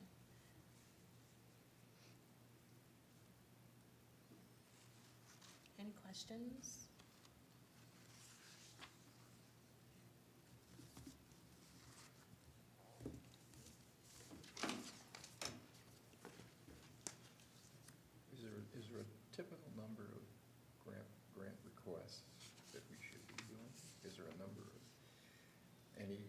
Any questions? Is there a typical number of grant requests that we should be doing? Is there a number of any?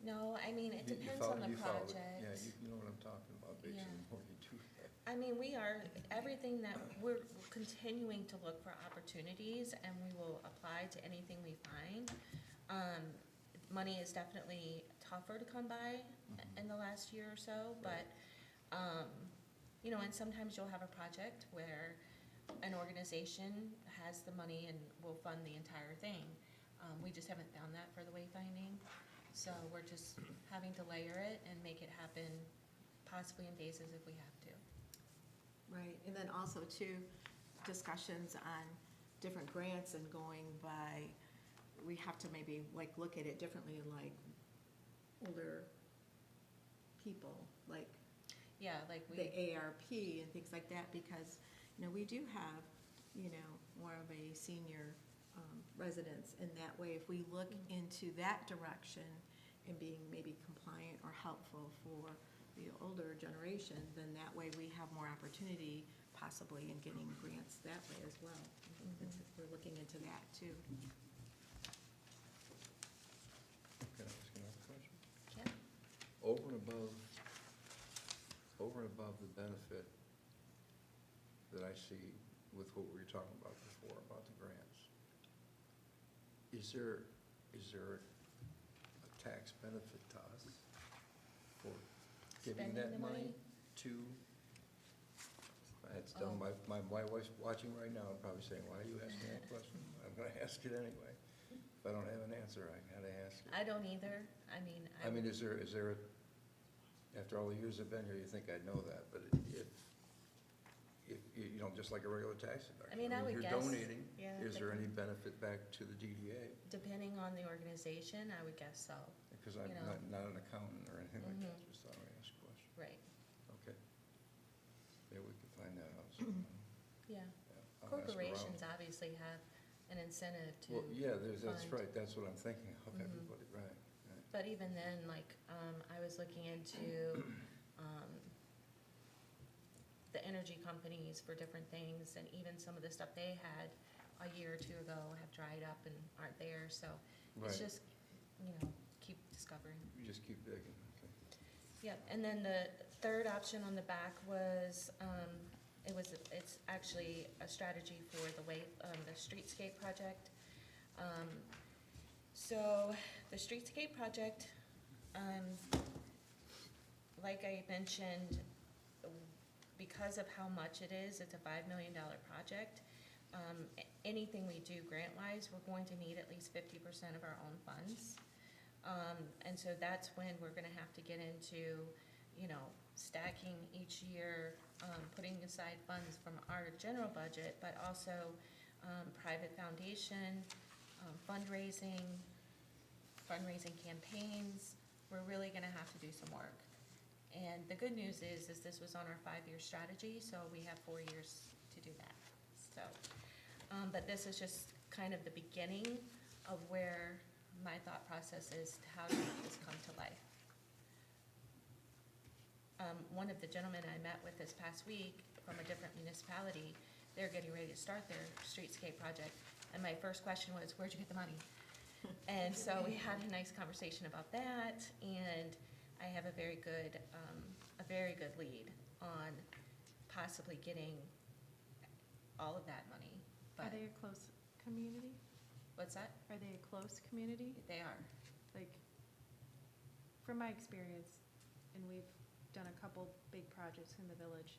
No, I mean, it You depends follow- on the you follow it. project. Yeah, you know what I'm talking about, basically, Yeah. the more you do that. I mean, everything that we're continuing to look for opportunities, and we will apply to anything we find. Money is definitely tougher to come by in the last year or so, but, you know, and sometimes you'll have a project where an organization has the money and will fund the entire thing. We just haven't found that for the wayfinding, so we're just having to layer it and make it happen possibly in phases if we have to. Right, and then also too, discussions on different grants and going by we have to maybe like look at it differently, like older people, like Yeah, like the ARP and things like that, because, we do have, more of a senior residence, and that way, if we look into that direction and being maybe compliant or helpful for the older generation, then that way we have more opportunity possibly in getting grants that way as well. We're looking into that too. Can I ask another question? Yeah. Over and above the benefit that I see with what we were talking about before, about the grants, is there a tax benefit to us for giving Spending that the money money? to? It's done, my wife's watching right now and probably saying, why are you asking that question? I'm gonna ask it anyway. If I don't have an answer, I gotta ask it. I don't either. I mean, I mean, is there, after all the years I've been here, you think I'd know that, but if, just like a regular tax deduction. I mean, I would guess, You're donating, yeah, is there any benefit back to the DDA? depending on the organization, I would guess so. Because I'm You know. not an accountant or anything like that, Mhm. just thought I'd ask a question. Right, Okay. Maybe we can find that out sometime. yeah. Yeah, I'll ask Corporations around. obviously have an incentive to. Well, yeah, that's fund. right, that's what I'm thinking of, Mhm. everybody, right. But even then, like, I was looking into, the energy companies for different things, and even some of the stuff they had a year or two ago have dried up and aren't there, so Right, it's just, keep discovering. you just keep digging, okay. Yep, and then the third option on the back was, it's actually a strategy for the Streetscape project. So, the Streetscape project, like I mentioned, because of how much it is, it's a $5 million project. Anything we do grant-wise, we're going to need at least 50% of our own funds. And so that's when we're gonna have to get into, stacking each year, putting aside funds from our general budget, but also private foundation, fundraising campaigns. We're really gonna have to do some work. And the good news is this was on our 5-year strategy, so we have 4 years to do that. So, but this is just kind of the beginning of where my thought process is to how to make this come to life. One of the gentlemen I met with this past week from a different municipality, they're getting ready to start their streetscape project, and my first question was, where'd you get the money? And so we had a nice conversation about that, and I have a very good lead on possibly getting all of that money, Are but, they a close community? what's that? Are they a close community? They are. Like, from my experience, and we've done a couple big projects in the village,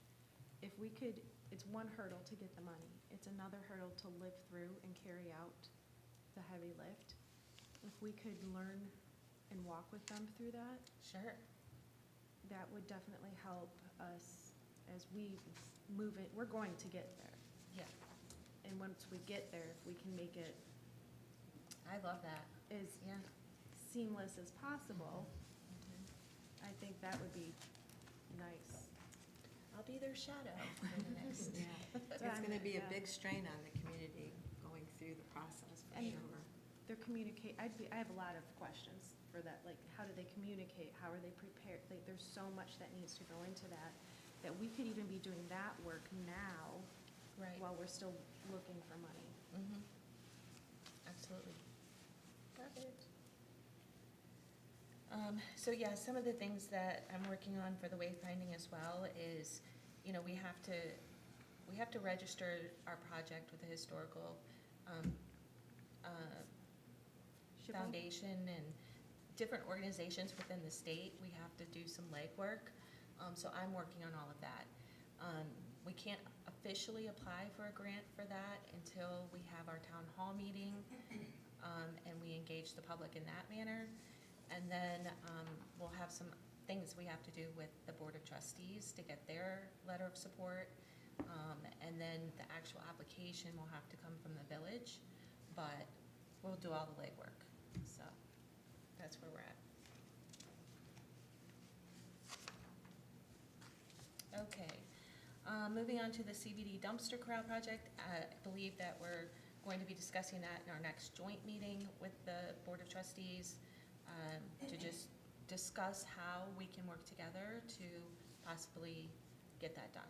if we could, it's one hurdle to get the money. It's another hurdle to live through and carry out the heavy lift. If we could learn and walk with them through that, Sure. that would definitely help us as we move it. We're going to get there. Yeah, And once we get there, if we can make it I love that. as Yeah. seamless as possible, I think that would be nice. I'll be their shadow for the next. Yeah, it's gonna be a Yeah. big strain on the community going through the process, for And- sure. I have a lot of questions for that, like, how do they communicate, how are they prepared? Like, there's so much that needs to go into that, that we could even be doing that work now Right. while we're still looking for money. Mm-hmm. Absolutely. Love it. So yeah, some of the things that I'm working on for the wayfinding as well is, we have to register our project with the historical, Shippo? foundation and different organizations within the state. We have to do some legwork. So I'm working on all of that. We can't officially apply for a grant for that until we have our town hall meeting, and we engage the public in that manner. And then, we'll have some things we have to do with the Board of Trustees to get their letter of support. And then the actual application will have to come from the village. But we'll do all the legwork, so that's where we're at. Okay, moving on to the CBD dumpster corral project, I believe that we're going to be discussing that in our next joint meeting with the Board of Trustees, to just discuss how we can work together to possibly get that done.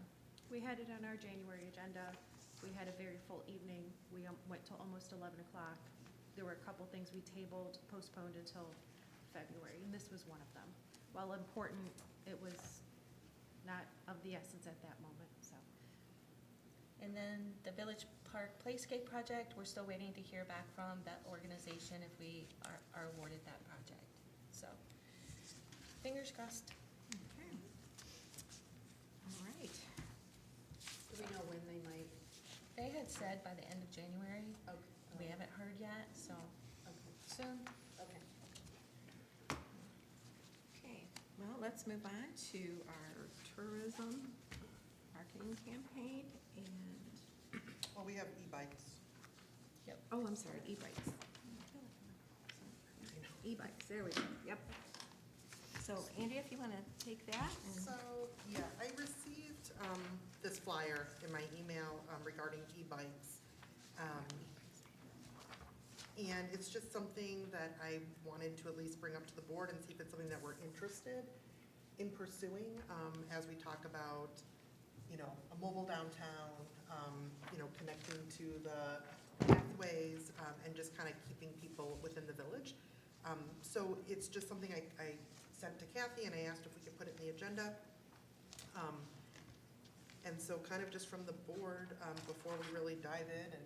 We had it on our January agenda. We had a very full evening. We went till almost 11 o'clock. There were a couple things we tabled, postponed until February, and this was one of them. While important, it was not of the essence at that moment, so. And then the Village Park Playscape project, we're still waiting to hear back from that organization if we are awarded that project. So, fingers crossed. Okay. All right. Do we know when they might? They had said by the end of January. Okay. We haven't heard yet, so Okay, soon. okay. Okay, well, let's move on to our tourism marketing campaign and, Well, we have e-bikes. oh, I'm sorry, e-bikes. E-bikes, there we go, yep. So Andrea, if you want to take that and. So, yeah, I received this flyer in my email regarding e-bikes. And it's just something that I wanted to at least bring up to the board and see if it's something that we're interested in pursuing as we talk about, you know, a mobile downtown, you know, connecting to the pathways and just kind of keeping people within the village. So it's just something I sent to Kathy and I asked if we could put it in the agenda. And so kind of just from the board, before we really dive in and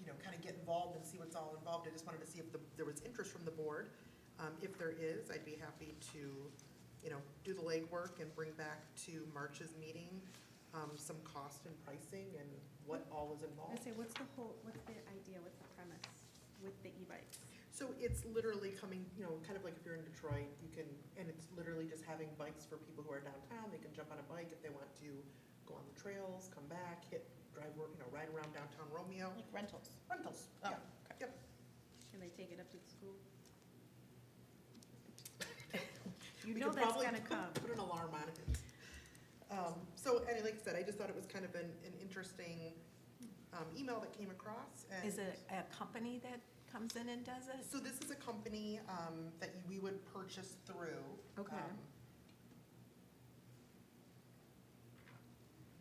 you know, kind of get involved and see what's all involved, I just wanted to see if there was interest from the board. If there is, I'd be happy to, you know, do the legwork and bring back to March's meeting some cost and pricing and what all is I involved. say, what's the idea, what's the premise with the e-bikes? So it's literally coming, you know, kind of like if you're in Detroit, you can, and it's literally just having bikes for people who are downtown. They can jump on a bike if they want to go on the trails, come back, you know, ride around downtown Romeo. Like rentals. Rentals, Oh, yeah, yep. Can they take it up to the school? You We know could that's probably gonna come. Put an alarm on it. So, and like I said, I just thought it was kind of an interesting email that came across. And Is it a company that comes in and does it? so this is a company that we would purchase through. Okay.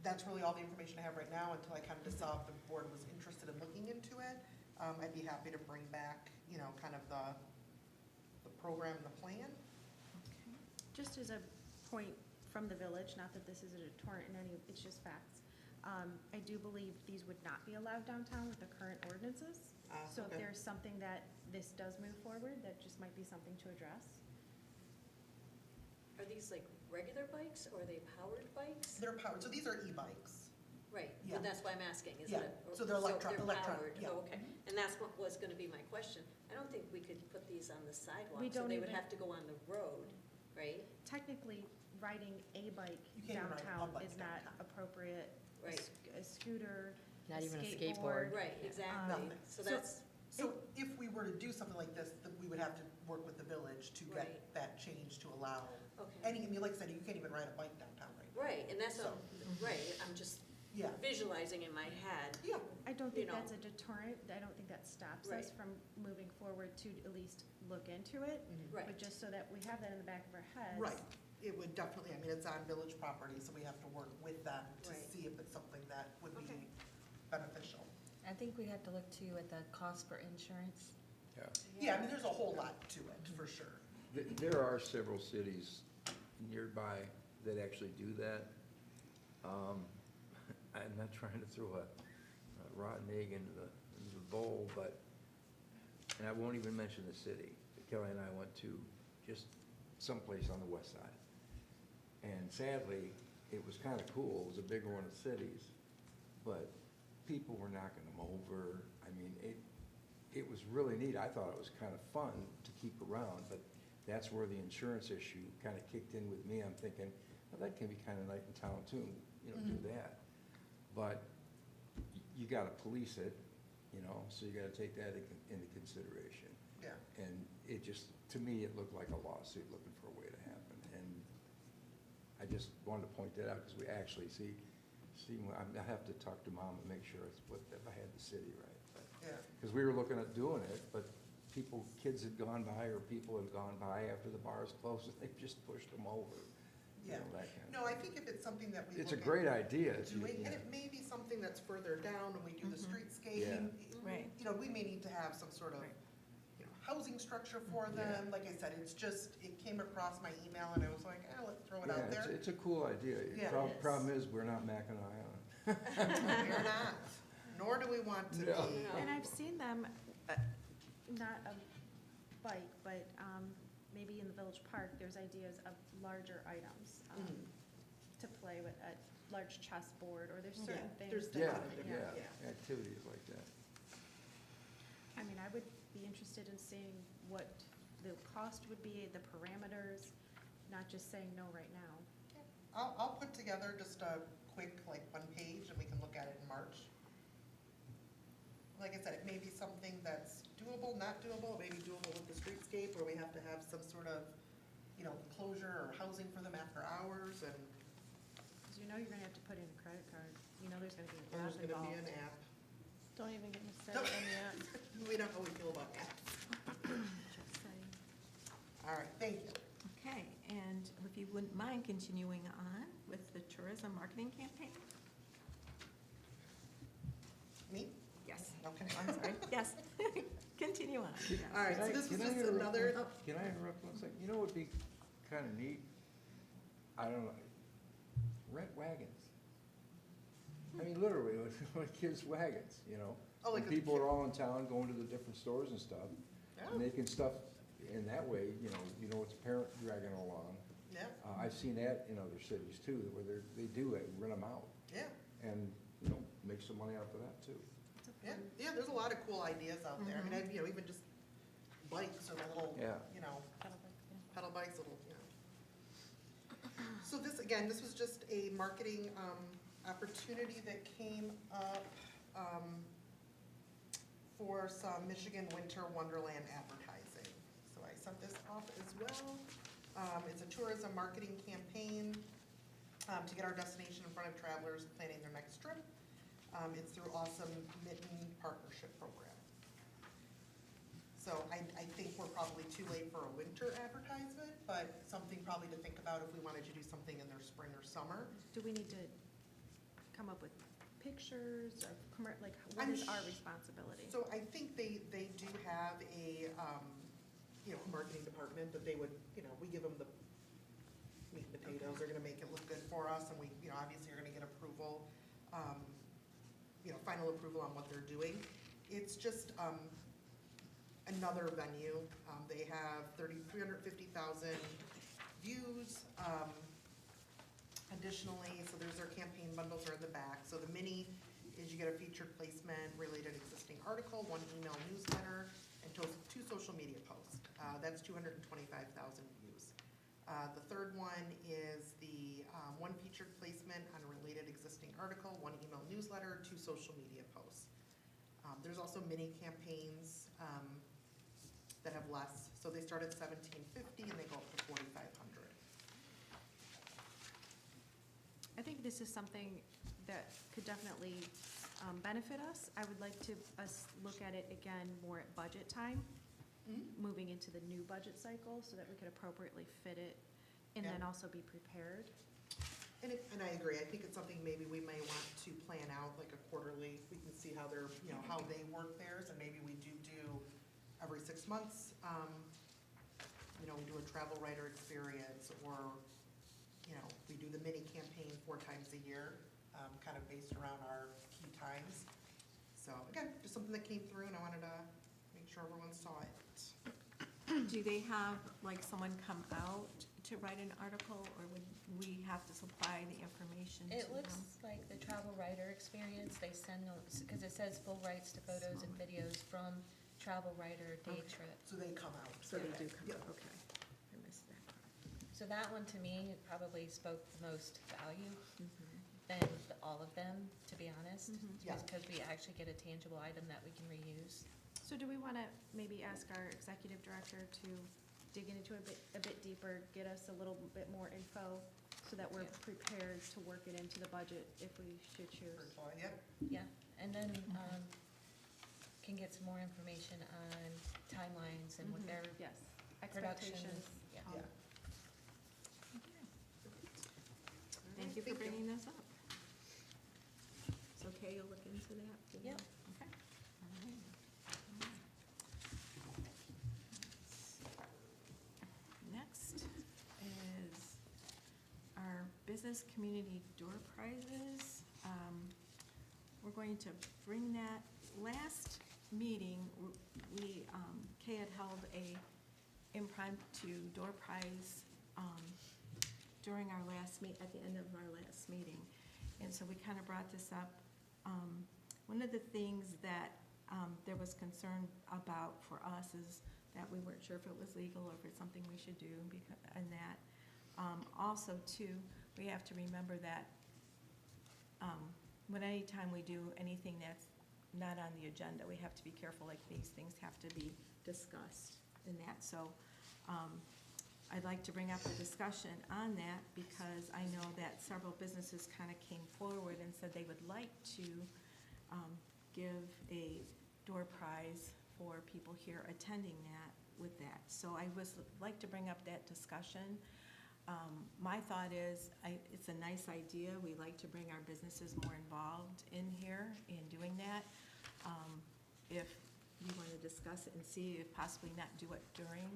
That's really all the information I have right now until I kind of decide if the board was interested in looking into it. I'd be happy to bring back, you know, kind of the program and the plan. Okay. Just as a point from the village, not that this is a deterrent in any, it's just facts. I do believe these would not be allowed downtown with the current ordinances. So if Okay. there's something that this does move forward, that just might be something to address. Are these like regular bikes or are they powered bikes? They're powered, so these are e-bikes. Right, Yeah. well, that's why I'm asking, is Yeah, it? so they're electronic, powered. yeah. Oh, okay, and that's what was gonna be my question. I don't think we could put these on the sidewalk, We so don't they would even- have to go on the road, right? Technically, riding a bike You can't even ride a downtown bike is not downtown. appropriate. A Right. A scooter, Not a even a skateboard. skateboard. Right, exactly, Nothing. so So- that's, So if we were to do something like this, then we would have to work with the village to get Right. that change to allow okay. any, I mean, like I said, you can't even ride a bike downtown right now. Right, and that's what, So- right, I'm just Yeah, visualizing in my head. yeah, I don't You think know. that's a deterrent. I don't think that stops us Right. from moving forward to at least look into it. Right, But just so that we have that in the back of our heads. right. It would definitely, I mean, it's on village property, so we have to work with them to Right. see if it's something that would be Okay. beneficial. I think we have to look too at the cost for insurance. Yeah. Yeah, I mean, there's a whole lot to it, for sure. There are several cities nearby that actually do that. I'm not trying to throw a rotten egg into the bowl, but, and I won't even mention the city. Kelly and I went to just someplace on the west side. And sadly, it was kind of cool. It was a bigger one of the cities, but people were knocking them over. I mean, it was really neat. I thought it was kind of fun to keep around, but that's where the insurance issue kind of kicked in with me. I'm thinking, well, that can be kind of nice in town too, you know, do that. But you got to police it, you know, so you gotta take that into consideration. Yeah. And it just, to me, it looked like a lawsuit looking for a way to happen. And I just wanted to point that out, because we actually see, I have to talk to Mom and make sure it's what, if I had the city right. Yeah. Because we were looking at doing it, but kids had gone by, or people had gone by after the bars closed, and they just pushed them over. You Yeah. know, that kind of. No, I think if it's something that we It's a look great at idea. if you- doing, and yeah. it may be something that's further down when we do the Mhm. streetscape. Yeah. Right. You know, we may need to have some sort of, Right. you know, housing structure for Yeah. them. Like I said, it's just, it came across my email and I was like, let's throw it out Yeah, there. it's a cool idea. Yeah. Problem- It is. Problem is, we're not Mac and I on it. We're not, nor do we want to No. be. Oh. And I've seen them, not a bike, but maybe in the village park, there's ideas of larger items Mhm. to play with, a large chessboard, or there's Yeah, certain things. there's that- a Yeah, lot of different- yeah, activities like that. I mean, I would be interested in seeing what the cost would be, the parameters, not just saying no right now. I'll put together just a quick, like, one page, and we can look at it in March. Like I said, it may be something that's doable, not doable, it may be doable with the streetscape, where we have to have some sort of, you know, closure or housing for them after hours, and Because you know you're gonna have to put in a credit card, you know there's gonna be an there's app gonna be involved. an app. Don't even get me Don't- started on the app. We know how we feel about apps. Just saying. All right, thank you. Okay, and if you wouldn't mind continuing on with the tourism marketing campaign? Me? Yes. Okay. I'm sorry, yes. Continue on. yes. All right, so this was Can I just interrupt another, one- Can I interrupt one second? You know what would be kind of neat? I don't know, rent wagons. I mean, literally, like kids' wagons, you know? Oh, like And a people kid- are all in town going to the different stores and stuff, Oh. making stuff in that way, you know, it's a parent dragging along. yeah, I've seen that in other cities too, where they do it, rent them out, yeah, and, you know, make some money off of that too. yeah, there's a lot of cool ideas out there. I mean, you know, even just bikes or the little, Yeah. you know, Pedal bike, yeah. pedal bikes, little, you know. So this, again, this was just a marketing opportunity that came up for some Michigan Winter Wonderland advertising. So I sent this off as well. It's a tourism marketing campaign to get our destination in front of travelers planning their next trip. It's through awesome Mitten Partnership Program. So I think we're probably too late for a winter advertisement, but something probably to think about if we wanted to do something in their spring or summer. Do we need to come up with pictures of, like, what I'm is our sh- responsibility? So I think they do have a, you know, marketing department that they would, you know, we give them the meat and potatoes, they're gonna make it look good for us, and we, you know, obviously are gonna get approval, you know, final approval on what they're doing. It's just, another venue. They have 350,000 views. Additionally, so there's their campaign bundles are in the back. So the mini is you get a featured placement, related existing article, 1 email newsletter, and 2 social media posts. That's 225,000 views. The third one is the 1 featured placement on a related existing article, 1 email newsletter, 2 social media posts. There's also mini campaigns that have less. So they start at $17.50 and they go up to $4,500. I think this is something that could definitely benefit us. I would like to us look at it again more at budget time, moving into the new budget cycle, so that we could appropriately fit it, and then Yeah. also be prepared. And I agree, I think it's something maybe we may want to plan out like a quarterly, we can see how they're, you know, how they work theirs, and maybe we do every 6 months, you know, we do a travel writer experience, or, you know, we do the mini campaign 4 times a year, kind of based around our key times. So again, just something that came through, and I wanted to make sure everyone saw it. Do they have, like, someone come out to write an article, or would we have to supply the information to them? It looks like the travel writer experience, they send, because it says full rights to photos and videos from travel writer day Okay. trip. So they come out. So they do come, Yep. okay. I missed that. So that one to me probably spoke the most value. Mhm. than all of them, to be honest. Yeah. Just because we actually get a tangible item that we can reuse. So do we want to maybe ask our executive director to dig into it a bit deeper, get us a little bit more info so that we're prepared to work it into the budget if we should choose? Virtual, yep. Yeah, and then can get some more information on timelines and what their Yes, production. expectations. Yeah. Yeah. Thank you for bringing this up. It's okay, you'll look into that? Yep. Okay. All right. Next is our business community door prizes. We're going to bring that, last meeting, we, Kay had held a impromptu door prize, during our last at the end of our last meeting. And so we kind of brought this up. One of the things that there was concern about for us is that we weren't sure if it was legal or if it's something we should do, and that. Also, too, we have to remember that when anytime we do anything that's not on the agenda, we have to be careful, like these things have to be discussed in that. So I'd like to bring up a discussion on that because I know that several businesses kind of came forward and said they would like to give a door prize for people here attending that with that. So I was like to bring up that discussion. My thought is, it's a nice idea. We like to bring our businesses more involved in here in doing that. If we want to discuss it and see if possibly not do it during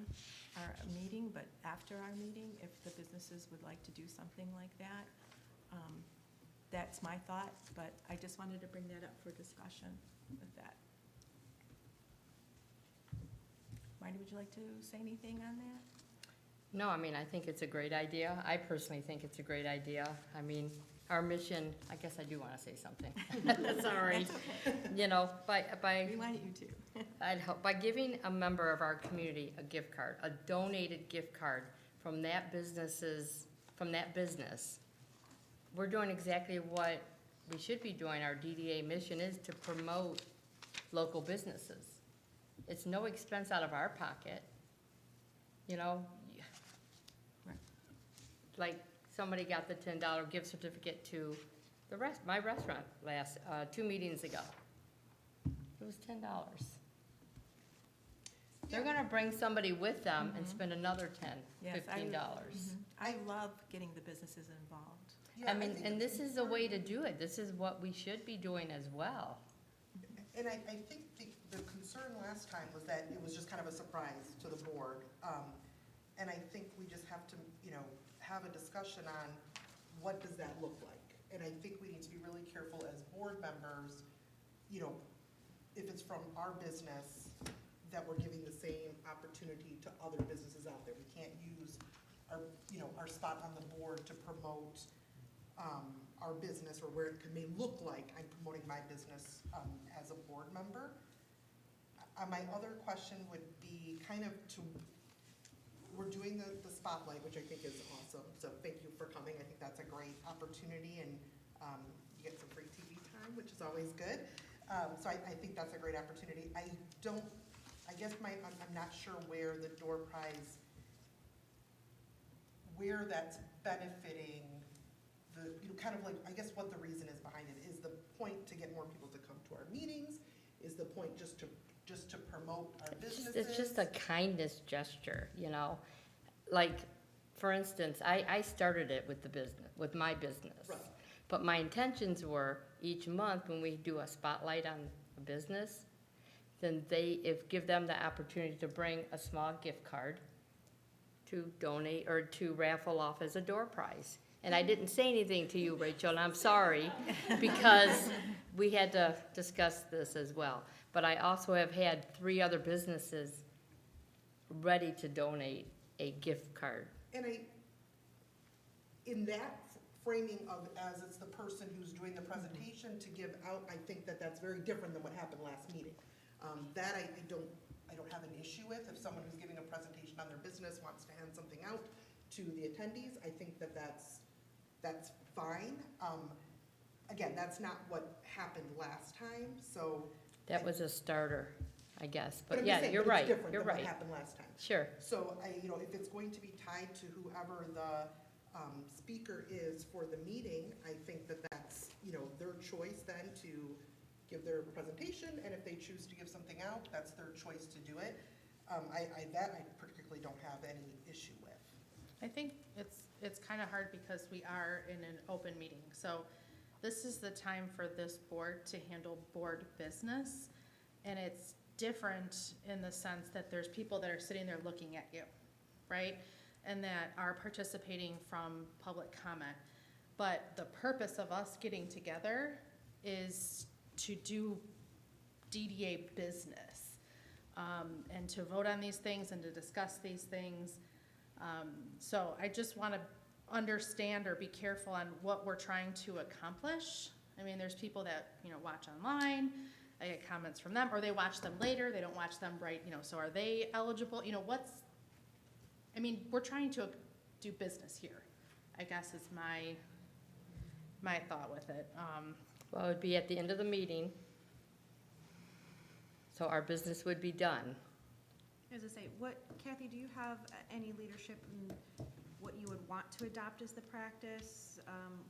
our meeting, but after our meeting, if the businesses would like to do something like that. That's my thought, but I just wanted to bring that up for discussion with that. Marty, would you like to say anything on that? No, I mean, I think it's a great idea. I personally think it's a great idea. I mean, our mission, I guess I do want to say something. That's all right. That's okay. You know, by We wanted you to. I'd help, by giving a member of our community a gift card, a donated gift card from that business, we're doing exactly what we should be doing. Our DDA mission is to promote local businesses. It's no expense out of our pocket, you know? Right. Like, somebody got the $10 gift certificate to my restaurant last, 2 meetings ago. It was $10. They're gonna bring somebody with them and spend another Yes, $15. I love getting the businesses involved. Yeah, I mean, think and it's this is a way to important. do it. This is what we should be doing as well. And I think the concern last time was that it was just kind of a surprise to the board. And I think we just have to, have a discussion on what does that look like? And I think we need to be really careful as board members, if it's from our business, that we're giving the same opportunity to other businesses out there. We can't use our spot on the board to promote our business, or where it may look like I'm promoting my business as a board member. My other question would be we're doing the spotlight, which I think is awesome, so thank you for coming. I think that's a great opportunity, and you get some free TV time, which is always good. So I think that's a great opportunity. I'm not sure where the door prize, where that's benefiting I guess what the reason is behind it. Is the point to get more people to come to our meetings? Is the point just to promote our businesses? It's just a kindness gesture, Like, for instance, I started it with my business. Right. But my intentions were, each month when we do a spotlight on a business, then give them the opportunity to bring a small gift card to donate or to raffle off as a door prize. And I didn't say anything to you, Rachel, and I'm sorry, because we had to discuss this as well. But I also have had 3 other businesses ready to donate a gift card. And in that framing of, as it's the person who's doing the presentation to give out, I think that's very different than what happened last meeting. That I don't have an issue with. If someone who's giving a presentation on their business wants to hand something out to the attendees, I think that's fine. again, that's not what happened last time, so. That was a starter, I guess, But but I'm just yeah, saying, you're but it's right, different you're than what right. happened last time. Sure, So if it's going to be tied to whoever the speaker is for the meeting, I think that that's, their choice then to give their presentation, and if they choose to give something out, that's their choice to do it. That I particularly don't have any issue with. I think it's kind of hard because we are in an open meeting. So this is the time for this board to handle board business. And it's different in the sense that there's people that are sitting there looking at you, right? And that are participating from public comment. But the purpose of us getting together is to do DDA business, and to vote on these things and to discuss these things. So I just want to understand or be careful on what we're trying to accomplish. I mean, there's people that, watch online, I get comments from them, or they watch them later, they don't watch them right, so are they eligible? We're trying to do business here, I guess is my thought with it. well, it would be at the end of the meeting, so our business would be done. As I say, Kathy, do you have any leadership in what you would want to adopt as the practice,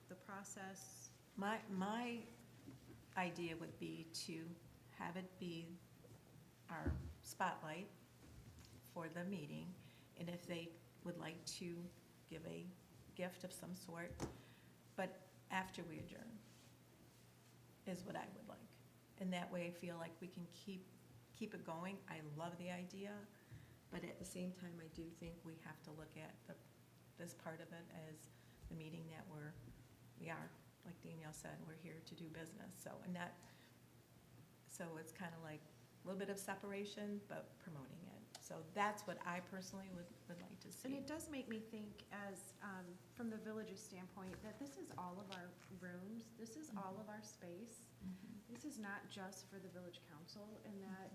the process? My idea would be to have it be our spotlight for the meeting, and if they would like to give a gift of some sort, but after we adjourn, is what I would like. And that way I feel like we can keep it going. I love the idea, but at the same time, I do think we have to look at this part of it as the meeting that we are, like Danielle said, we're here to do business. So it's kind of like a little bit of separation, but promoting it. So that's what I personally would like to see. And it does make me think as, from the village's standpoint, that this is all of our rooms, this is all of our space. This is not just for the village council, and that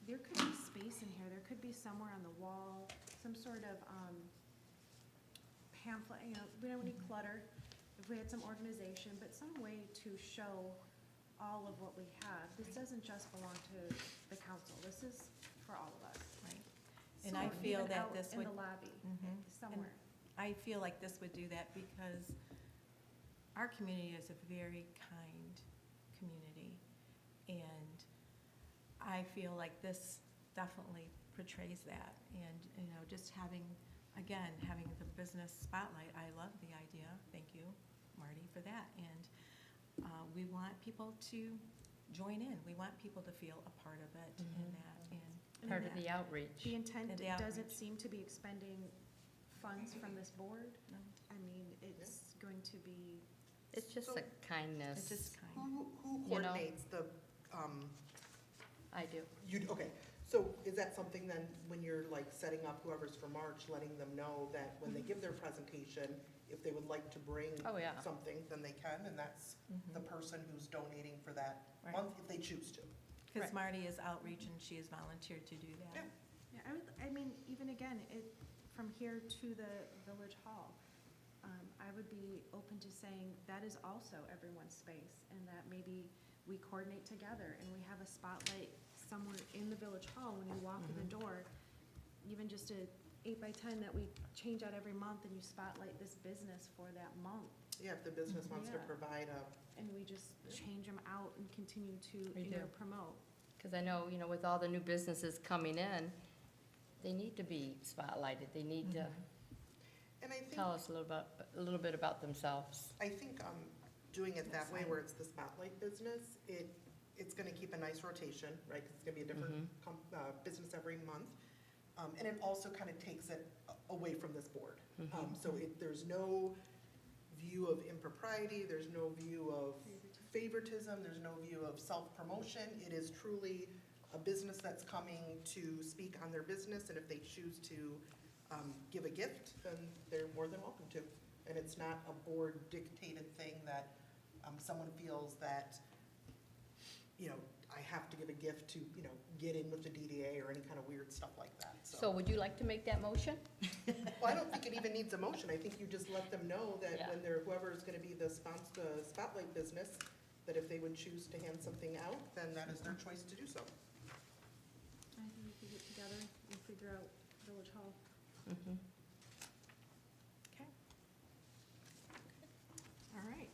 there could be space in here, there could be somewhere on the wall, some sort of pamphlet, we don't need clutter, if we had some organization, but some way to show all of what we have. This doesn't just belong to the council, this is for all of us. Right. And I feel Even that out this in would, the lobby, somewhere. I feel like this would do that because our community is a very kind community. And I feel like this definitely portrays that. And, just having the business spotlight, I love the idea. Thank you, Marty, for that. And we want people to join in. We want people to feel a part of it and that. Part of the outreach. The intent And the doesn't outreach. seem to be expending funds from this board. No, I mean, it's going to be, It's just a kindness. it's just kind. Who You know? coordinates the, I do. okay, so is that something then, when you're like setting up whoever's for March, letting them know that when they give their presentation, if they would like to bring Oh, yeah. something, then they can, and that's the person who's donating for that Right. month, if they choose to. Because Right. Marty is outreach and she has volunteered to do that. Yeah. I mean, even again, from here to the village hall, I would be open to saying that is also everyone's space, and that maybe we coordinate together and we have a spotlight somewhere in the village hall when you walk in the door, even just a 8x10 that we change out every month, and you spotlight this business for that month. Yeah, if the business wants to Yeah. provide And we just change them out and continue to, We do. promote. Because I know, with all the new businesses coming in, they need to be spotlighted. They need to and I think, tell us a little bit about themselves. doing it that way, where it's the spotlight business, it's gonna keep a nice rotation, right? 'Cause it's gonna be a different business every month. And it also kind of takes it away from this board. So there's no view of impropriety, there's no view of favoritism, there's no view of self-promotion. It is truly a business that's coming to speak on their business, and if they choose to give a gift, then they're more than welcome to. And it's not a board-dictated thing that someone feels that, I have to give a gift to, you know, get in with the DDA or any kind of weird stuff like that, So would you like to make that motion? Well, I don't think it even needs a motion. I think you just let them know that Yeah. when they're, whoever is gonna be the spotlight business, that if they would choose to hand something out, then that is their choice to do so. I think we could get together and figure out Village Hall. Mhm. Okay. All right,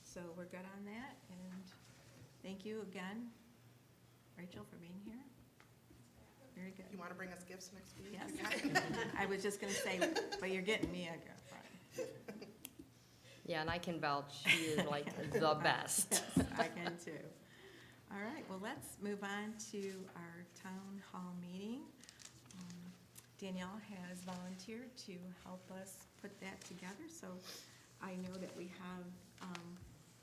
so we're good on that, and thank you again, Rachel, for being here. Very good. You wanna bring us gifts next week? Yes. I was just gonna say, but you're getting me a gift, right? Yeah, and I can vouch, she is like the best. Yes, I can too. All right, well, let's move on to our town hall meeting. Danielle has volunteered to help us put that together, so I know that we have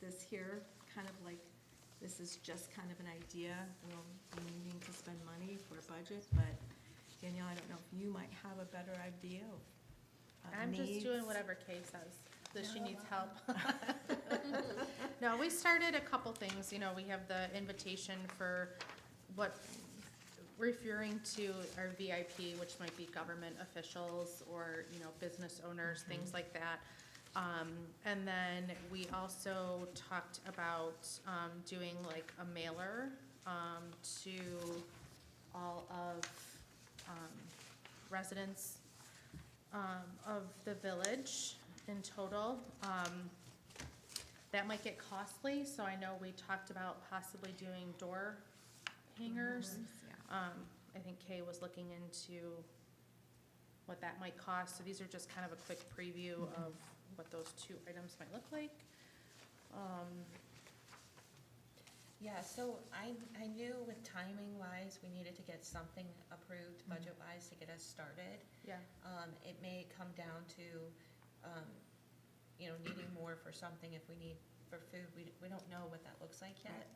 this here, kind of like, this is just kind of an idea. We'll be needing to spend money for a budget, but Danielle, I don't know if you might have a better idea of I'm just needs. doing whatever Kay says, that she needs help. No, we started a couple things, you know, we have the invitation for what, referring to our VIP, which might be government officials or, you know, business owners, things like that. And then we also talked about, doing like a mailer, to all of, residents, of the village in total. That might get costly, so I know we talked about possibly doing door hangers. Yeah. I think Kay was looking into what that might cost, so these are just kind of a quick preview of what those two items might look like. Yeah, so I knew with timing wise, we needed to get something approved budget wise to get us started. Yeah, It may come down to, you know, needing more for something if we need for food. We don't know what that looks like yet.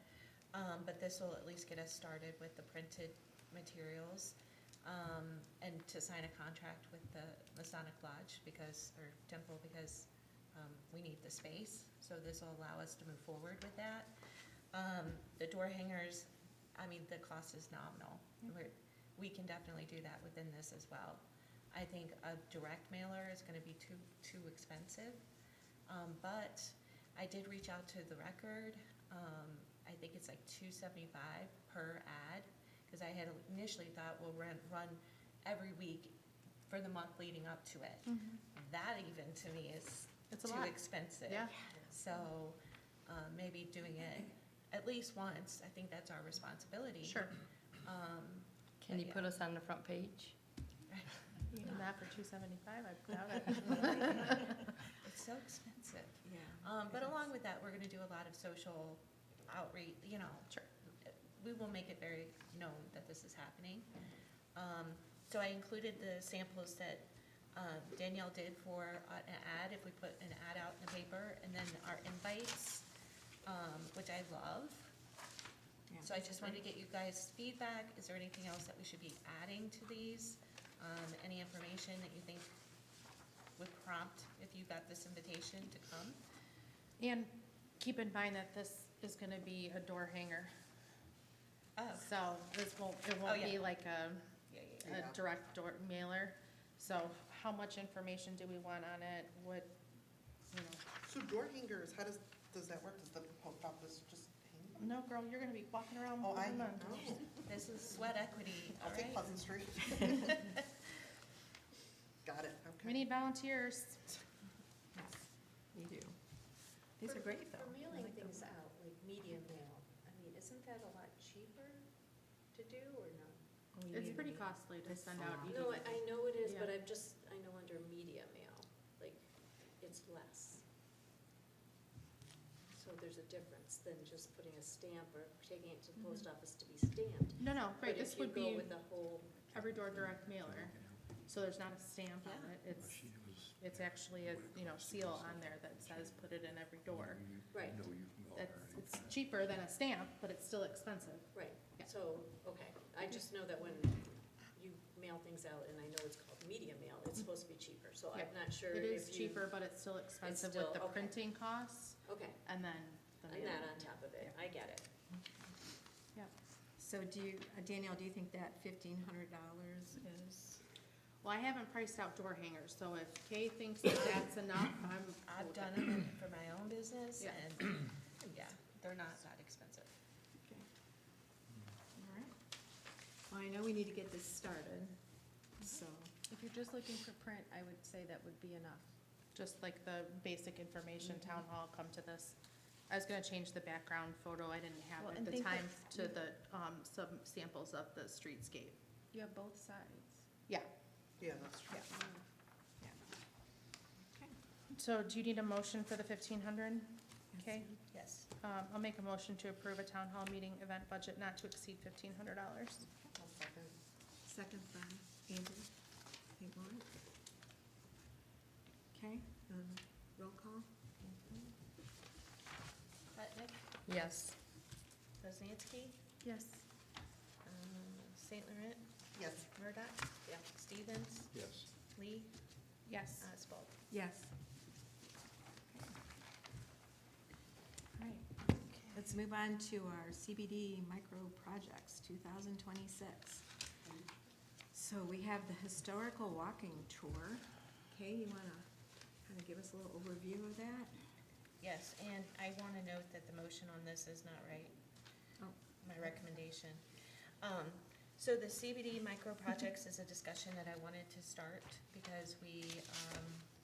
But this will at least get us started with the printed materials, and to sign a contract with the Masonic Lodge because, or Temple, because, we need the space. So this will allow us to move forward with that. The door hangers, I mean, the cost is nominal. We can definitely do that within this as well. I think a direct mailer is gonna be too expensive. But I did reach out to the Record. I think it's like $2.75 per ad, because I had initially thought we'll run every week for the month leading up to it. That even to me is it's a too lot. expensive. Yeah. So, maybe doing it at least once, I think that's our responsibility. Sure. Can you put us on the front page? And that for $2.75, I doubt it. It's so expensive. Yeah. But along with that, we're gonna do a lot of social outreach, you know. Sure. We will make it very known that this is happening. So I included the samples that Danielle did for an ad, if we put an ad out in the paper, and then our invites, which I love. Yeah, So I that's just wanted to great. get you guys' feedback. Is there anything else that we should be adding to these? Any information that you think would prompt if you got this invitation to come? And keep in mind that this is gonna be a door hanger, Oh, so this won't, it Oh, won't yeah. be like a Yeah. direct door mailer. So how much information do we want on it? What, you know, So door hangers, how does that work? Does the top this just hang? no, girl, you're gonna be walking around Oh, I every know. month. This is sweat equity, all I'll take right? Pleasant Street. Got it, We okay. need volunteers. You do. These are great, though. For I mailing like them. things out, like media mail, I mean, isn't that a lot cheaper to do or no? We It's need pretty to be- costly to It's send a out lot. No, I know it is, Yeah. but I know under media mail, like, it's less. So there's a difference than just putting a stamp or taking it to the post office to be stamped. No, no, right, But this if you would go be with the whole, every door direct mailer, so there's not a stamp on Yeah. it, it's actually a, you know, seal on there that says put it in every door. right, It's cheaper than a stamp, but it's still expensive. right, Yeah. so, okay, I just know that when you mail things out, and I know it's called media mail, it's supposed to be cheaper, so Yeah. I'm not sure It is if you. cheaper, but it's still expensive with still- the okay. printing costs Okay, and then the and that mailing. on top of it, I get it. Yeah. So Danielle, do you think that $1,500 is? Well, I haven't priced out door hangers, so if Kay thinks that that's enough, I've done them for my own business, Yeah. and, yeah, they're not that expensive. Okay. All right. Well, I know we need to get this started, so, If you're just looking for print, I would say that would be enough. just like the basic information, town hall, come to this. I was gonna change the background photo, I didn't have Well, at and the think time that to you- the, some samples of the streetscape. You have both sides. Yeah, Yeah, that's true. yeah. Okay. so do you need a motion for the 1,500? Yes. Okay, Yes. I'll make a motion to approve a town hall meeting event budget not to exceed $1,500. I'll second. Second by Andrew. St. Lawrence. Okay, roll call? Putnick, Yes. Poznanski, Yes. St. Laurent, Yes. Murdock, Stevens, Yes. Lee, Yes. Spalding. Yes. All right, let's move on to our CBD micro projects, 2026. So we have the historical walking tour. Kay, you want to kind of give us a little overview of that? Yes, and I want to note that the motion on this is not right. Oh. My recommendation. So the CBD micro projects is a discussion that I wanted to start because we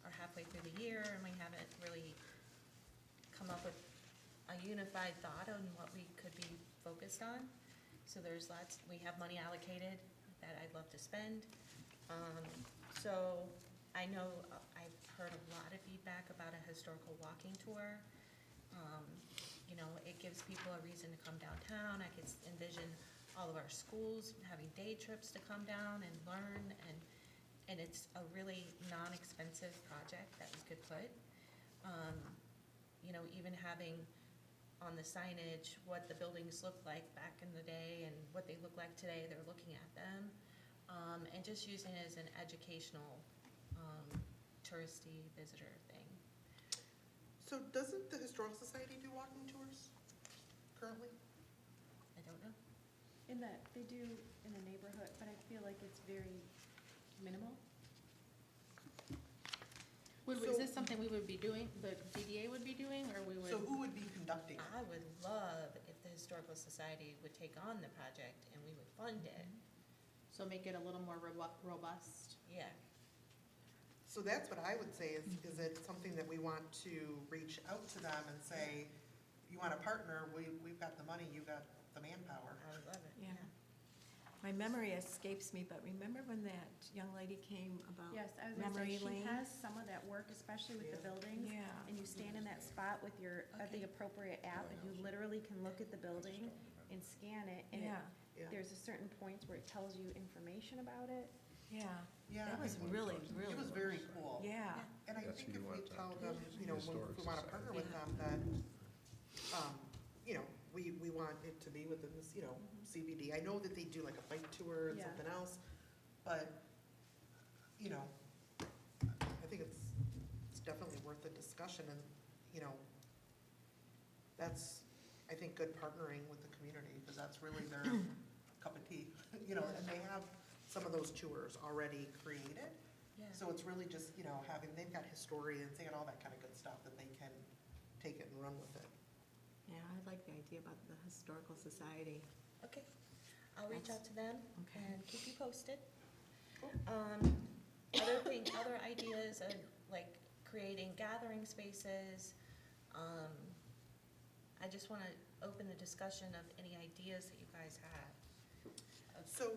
are halfway through the year and we haven't really come up with a unified thought on what we could be focused on. So there's lots, we have money allocated that I'd love to spend. So I know I've heard a lot of feedback about a historical walking tour. You know, it gives people a reason to come downtown. I could envision all of our schools having day trips to come down and learn, and it's a really non-expensive project that we could put. You know, even having on the signage what the buildings looked like back in the day and what they look like today, they're looking at them. And just using it as an educational, touristy visitor thing. So doesn't the Historical Society do walking tours currently? I don't know. In that, they do in a neighborhood, but I feel like it's very minimal. Is So- this something we would be doing, the DDA would be doing, or we would? So who would be conducting it? I would love if the Historical Society would take on the project and we would fund it. So make it a little more robust? Yeah. So that's what I would say, is it something that we want to reach out to them and say, you want to partner, we've got the money, you got the manpower. I would love it. Yeah. My memory escapes me, but remember when that young lady came about Yes, I was gonna memory say, she lane? has some of that work, especially with the Yeah. buildings. Yeah. And you stand in that spot with your, the Okay. appropriate app, and you literally can look at the building and scan it, and Yeah, Yeah. there's a certain points where it tells you information about it. yeah. Yeah, That was I- really, really. it was very cool. Yeah. And I That's think who if you we want to tell talk them, to, you know, when Historic we want to partner with them, that, you know, we want it to be within this, you know, CBD. I know that they do like a bike tour and Yeah. something else, but, you know, I think it's definitely worth a discussion and, you know, that's, I think, good partnering with the community, because that's really their cup of tea, you know, and they have some of those tours already created. Yeah. So it's really just, you know, they've got historians, they got all that kind of good stuff that they can take it and run with it. Yeah, I like the idea about the Historical Society. Okay. I'll reach out to them Okay. and keep you posted. Cool. Other ideas of like creating gathering spaces. I just want to open the discussion of any ideas that you guys have. So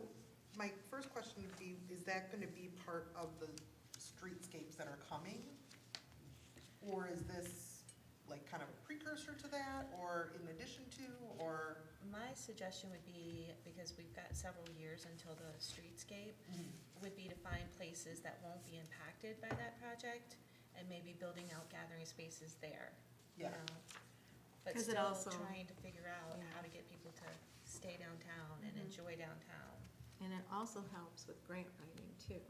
my first question would be, is that going to be part of the streetscapes that are coming? Or is this like kind of a precursor to that, or in addition to, or? My suggestion would be, because we've got several years until the streetscape, would be to find places that won't be impacted by that project and maybe building out gathering spaces there. you Yeah. know? But 'Cause it still also- trying to figure out Yeah. how to get people to stay downtown and Mhm. enjoy downtown. And it also helps with grant writing too,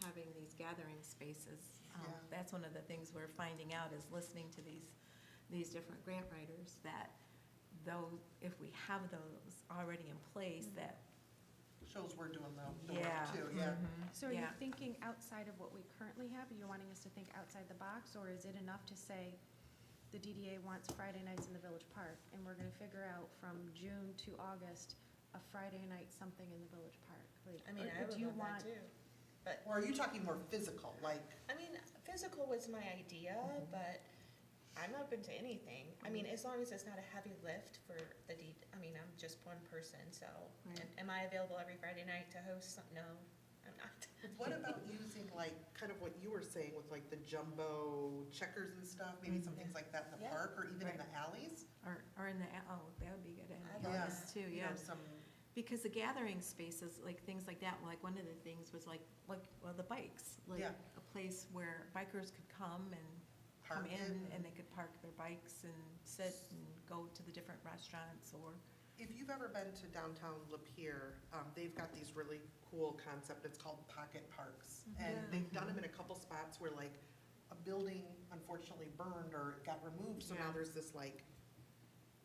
having these gathering spaces. Yeah. That's one of the things we're finding out is listening to these different grant writers, that though, if we have those already in place, that, Shows we're doing the work yeah. too, yeah. mhm, So are you yeah. thinking outside of what we currently have? Are you wanting us to think outside the box, or is it enough to say the DDA wants Friday nights in the Village Park, and we're gonna figure out from June to August, a Friday night something in the Village Park? Like, I mean, or I would do you love that want- too. But, Or are you talking more physical, like, I mean, physical was my idea, but I'm open to anything. I mean, as long as it's not a heavy lift for the I mean, I'm just one person, so. Right. Am I available every Friday night to host some? No, I'm not. what about using like, kind of what you were saying with like the jumbo checkers and stuff, maybe some things like that in the Yeah. park or even in Right. the alleys? Or in the, oh, that would be good, I in love August that. too, You yeah. know, some, Because the gathering spaces, like things like that, like one of the things was like, well, the bikes. Like Yeah. a place where bikers could come and come Park in it. and they could park their bikes and sit and go to the different restaurants or, if you've ever been to downtown Lapeer, they've got these really cool concept, it's called pocket parks. And Yeah. they've done them in a couple spots where like a building unfortunately burned or got removed, so now Yeah. there's this like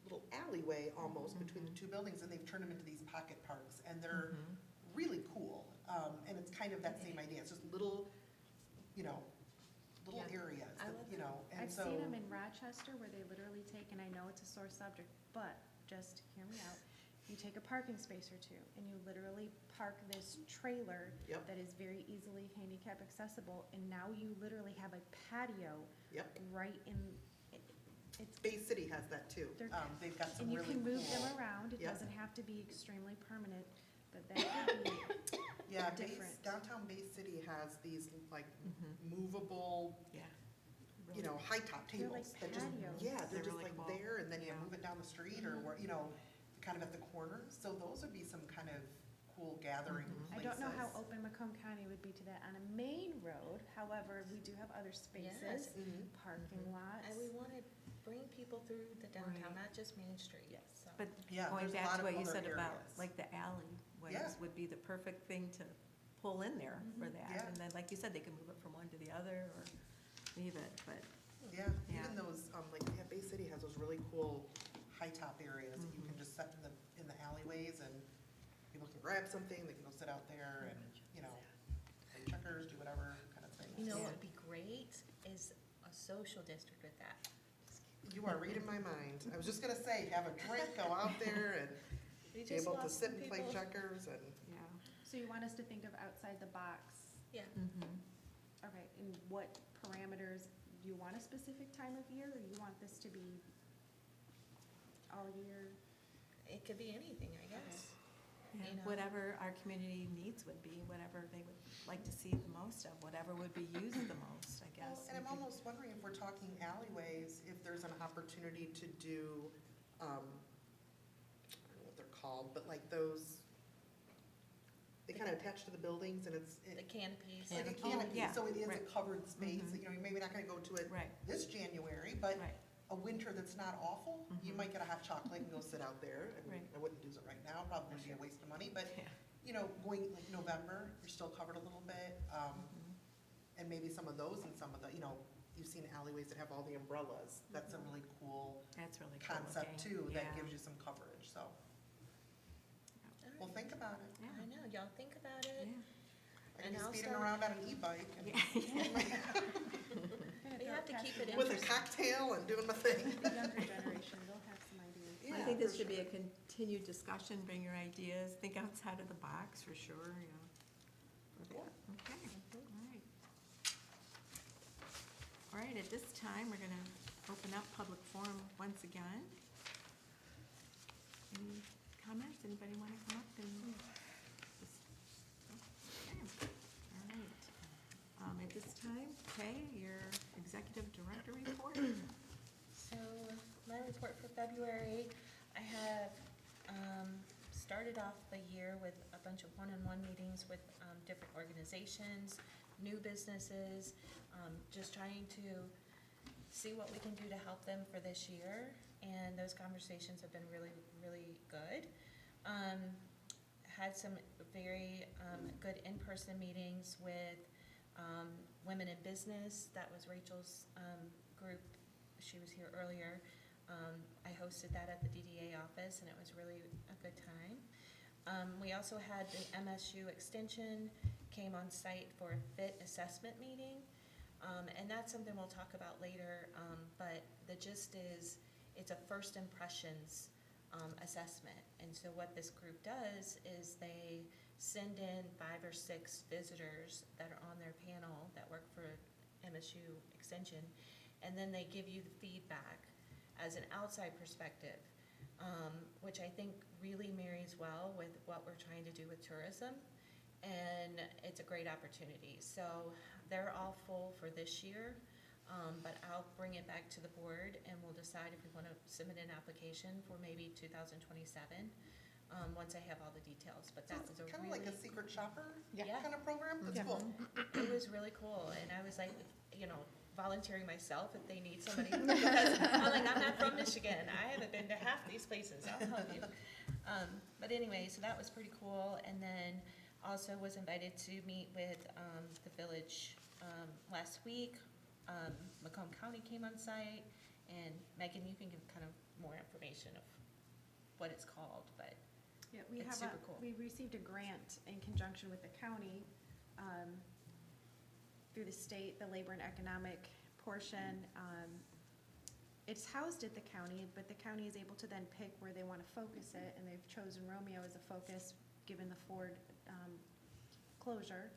little alleyway almost between the Mhm. two buildings, and they've turned them into these pocket parks, and they're Mhm. really cool. And it's kind of that same idea, it's just little, you know, little Yeah. areas, I that, love you know, and I've so. seen them in Rochester where they literally take, and I know it's a sore subject, but just hear me out. You take a parking space or two and you literally park this trailer Yep. that is very easily handicap accessible, and now you literally have a patio Yep, right in, it's, Bay City has that too. They're- They've got some and you really can move cool- them around. It Yep. doesn't have to be extremely permanent, but that could be, Yeah, different. downtown Bay City has these like Mhm. movable, yeah. you know, high top They're like tables that just, patios. yeah, They're they're just really like cool. there, and then you Yeah. move it down the street or where, you know, kind of at the corner. So those would be some kind of cool gathering Mhm. places. I don't know how open Macomb County would be to that on a main road. However, we do have other spaces, Mhm. parking lots. And we want to bring people through the downtown, Right. not just Main Street. Yes. So. But Yeah, going there's a back lot to of what you other said about, areas. like the alleyways Yeah. would be the perfect thing to pull in there for that. Yeah. And then, like you said, they can move it from one to the other or leave it, but, Yeah, Yeah. even those, like, yeah, Bay City has those really cool high top areas that you can Mhm. just set in the alleyways, and people can grab something, they can go sit out there and, you know, play checkers, do whatever kind of thing. You know Yeah. what would be great is a social district with that. You are reading my mind. I was just gonna say, have a drink, go out there and We be just able to lost sit some and play people. checkers and, yeah. So you want us to think of outside the box? Yeah. Mhm. Okay, and what parameters, do you want a specific time of year, or you want this to be all year? It could be anything, I guess. Yeah, You know. whatever our community needs would be, whatever they would like to see the most of, whatever would be used the most, I well, guess. and I'm We could- almost wondering if we're talking alleyways, if there's an opportunity to do, I don't know what they're called, but like those, they kind of attach to the buildings and it's, The canopies. like a Oh, canopy, yeah, so it is a right. covered space, Mhm. you know, you're maybe not gonna go to it Right, this January, but right, a winter that's not awful, you Mhm. might get a hot chocolate and go sit out there. I mean, Right. I wouldn't use it right now, probably be a waste of money, but, yeah. you know, going like November, you're still covered a little bit. Mhm. And maybe some of those and some of the, you know, you've seen alleyways that have all the umbrellas. That's a really cool That's really cool concept looking. too, that Yeah. gives you some coverage, so. All Well, right. think about it. Yeah. I know, y'all think about it. Yeah. I And can I'll be speeding start- around on an e-bike and We have to keep it with a interesting. cocktail and doing my thing. The younger generation, they'll have some ideas. I Yeah, think this for should be sure. a continued discussion, bring your ideas, think outside of the box for sure, yeah. Cool. Okay, all right. All right, at this time, we're gonna open up public forum once again. Any comments, anybody wanna come up and? Okay, all right. At this time, Kay, your executive director report? So, my report for February, I have started off the year with a bunch of one-on-one meetings with different organizations, new businesses, just trying to see what we can do to help them for this year. And those conversations have been really, really good. Had some very good in-person meetings with women in business. That was Rachel's group. She was here earlier. I hosted that at the DDA office, and it was really a good time. We also had the MSU Extension came on site for a fit assessment meeting. And that's something we'll talk about later, but the gist is, it's a first impressions assessment. And so what this group does is they send in 5 or 6 visitors that are on their panel that work for MSU Extension, and then they give you the feedback as an outside perspective, which I think really marries well with what we're trying to do with tourism. And it's a great opportunity. So they're all full for this year, but I'll bring it back to the board and we'll decide if we want to submit an application for maybe 2027, once I have all the details. But that was a Kind of really, like a secret shopper Yeah. kind of program? That's Yeah. cool. it was really cool. And I was like, volunteering myself if they need somebody. Because I'm like, I'm not from Michigan. I haven't been to half these places. I'll help you. But anyway, so that was pretty cool. And then also was invited to meet with the village last week. Macomb County came on site, and Megan, you can give kind of more information of what it's called, but Yeah, we It's have super cool. we received a grant in conjunction with the county, through the state, the labor and economic portion. It's housed at the county, but the county is able to then pick where they want to focus it, and they've chosen Romeo as a focus, given the Ford closure.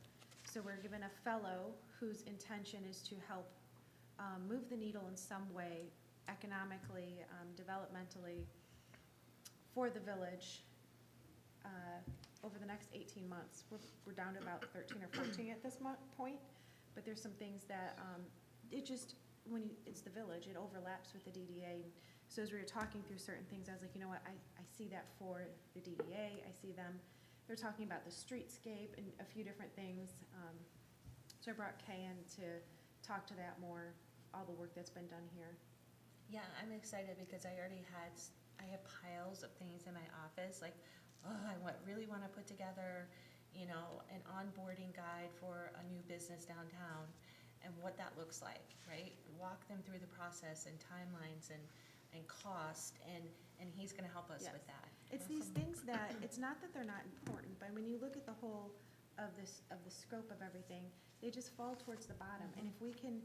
So we're given a fellow whose intention is to help move the needle in some way, economically, developmentally, for the village over the next 18 months. We're down to about 13 or 14 at this point, but there's some things that it just, it's the village, it overlaps with the DDA. So as we were talking through certain things, I was like, you know what, I see that for the DDA, I see them, they're talking about the streetscape and a few different things. So I brought Kay in to talk to that more, all the work that's been done here. yeah, I'm excited because I have piles of things in my office, like, I really want to put together, an onboarding guide for a new business downtown and what that looks like, right? Walk them through the process and timelines and cost, and he's going to help us Yes. with that. It's these things that, it's not that they're not important, but when you look at the whole of the scope of everything, they just fall towards the bottom. And if we can,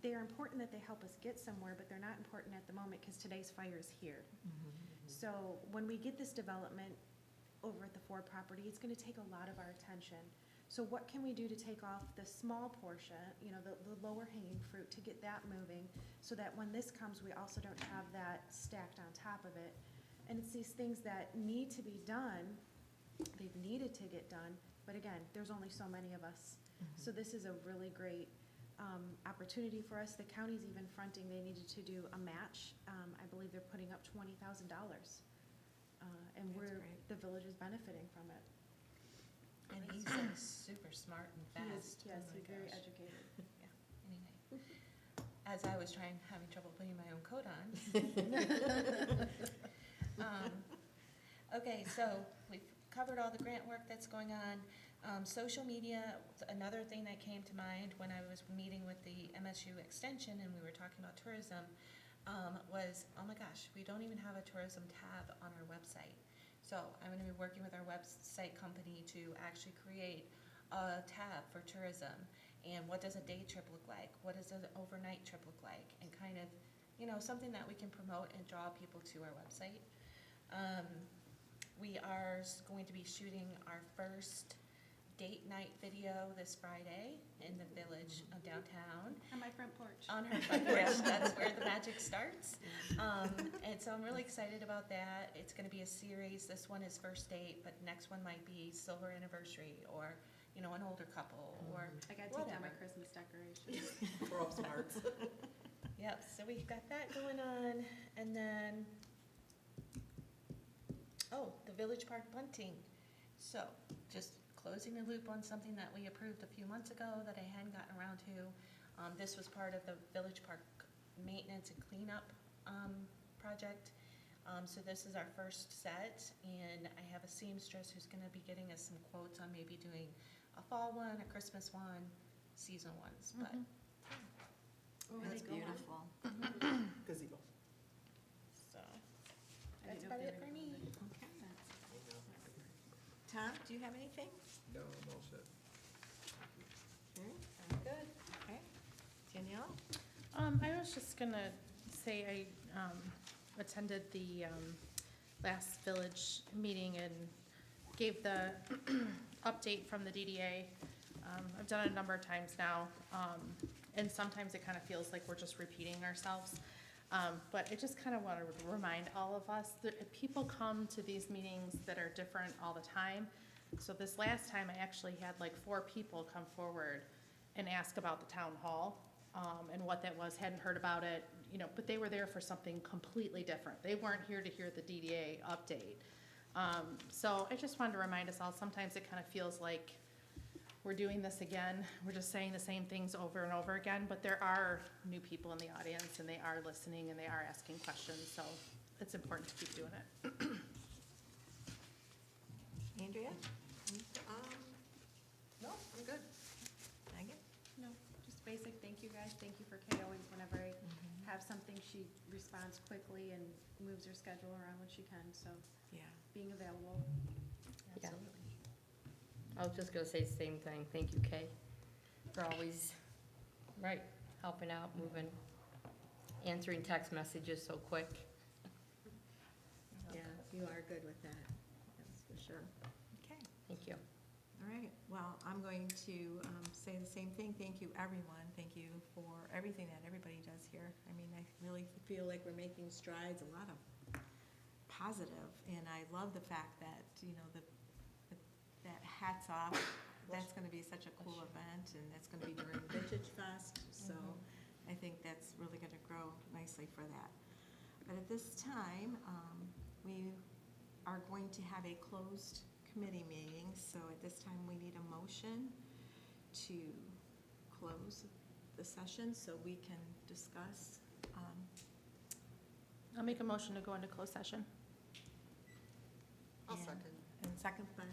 they're important that they help us get somewhere, but they're not important at the moment because today's fire is here. So when we get this development over at the Ford property, it's gonna take a lot of our attention. So what can we do to take off the small portion, the lower hanging fruit, to get that moving, so that when this comes, we also don't have that stacked on top of it. And it's these things that need to be done, they've needed to get done, but again, there's only so many of us. So this is a really great opportunity for us. The county's even fronting, they needed to do a match. I believe they're putting up $20,000. And the village is benefiting from it. And he's super smart and fast. Yes, Oh my he's very gosh. educated. Anyway, as I was having trouble putting my own coat on. Okay, so we've covered all the grant work that's going on. Social media, another thing that came to mind when I was meeting with the MSU Extension and we were talking about tourism, was, oh my gosh, we don't even have a tourism tab on our website. So I'm gonna be working with our website company to actually create a tab for tourism. And what does a day trip look like? What does an overnight trip look like? And kind of, something that we can promote and draw people to our website. We are going to be shooting our first date night video this Friday in the village of downtown. On my front porch. On her front porch, that's where the magic starts. And so I'm really excited about that. It's gonna be a series. This one is first date, but next one might be silver anniversary, or, an older couple, or I gotta take down my whatever. Christmas decorations. We're all smart. Yep, so we've got that going on, and then, the Village Park bunting. So, just closing the loop on something that we approved a few months ago that I hadn't gotten around to. This was part of the Village Park maintenance and cleanup project. So this is our first set, and I have a seamstress who's gonna be getting us some quotes on maybe doing a fall one, a Christmas one, season ones, but Where would That's they go on? beautiful. Gazebo. That's about it for me. Okay. Tom, do you have anything? No, I'm all set. Sure. Good. Okay. Danielle? I was just gonna say I attended the last village meeting and gave the update from the DDA. I've done it a number of times now, and sometimes it kind of feels like we're just repeating ourselves. But I just kind of want to remind all of us that people come to these meetings that are different all the time. So this last time, I actually had like 4 people come forward and ask about the town hall, and what that was, hadn't heard about it, but they were there for something completely different. They weren't here to hear the DDA update. So I just wanted to remind us all, sometimes it kind of feels like we're doing this again. We're just saying the same things over and over again, but there are new people in the audience, and they are listening, and they are asking questions, so it's important to keep doing it. Andrea? No, I'm good. Megan? No, just basic, thank you guys, thank you for Kay, always whenever I have something, she responds quickly and moves her schedule around when she can, so Yeah. being available. Yeah. I was just gonna say the same thing. Thank you, Kay, for always, right, helping out, moving, answering text messages so quick. Yeah, you are good with that, that's for sure. Okay. Thank you. All right, well, I'm going to say the same thing. Thank you, everyone. Thank you for everything that everybody does here. I mean, I really feel like we're making strides, a lot of positive, and I love the fact that, that hats off, that's gonna be such a cool event, and that's gonna be during Vintage Fest, so I think that's really gonna grow nicely for that. But at this time, we are going to have a closed committee meeting, so at this time, we need a motion to close the session so we can discuss. I'll make a motion to go into closed session. I'll and- second. And second by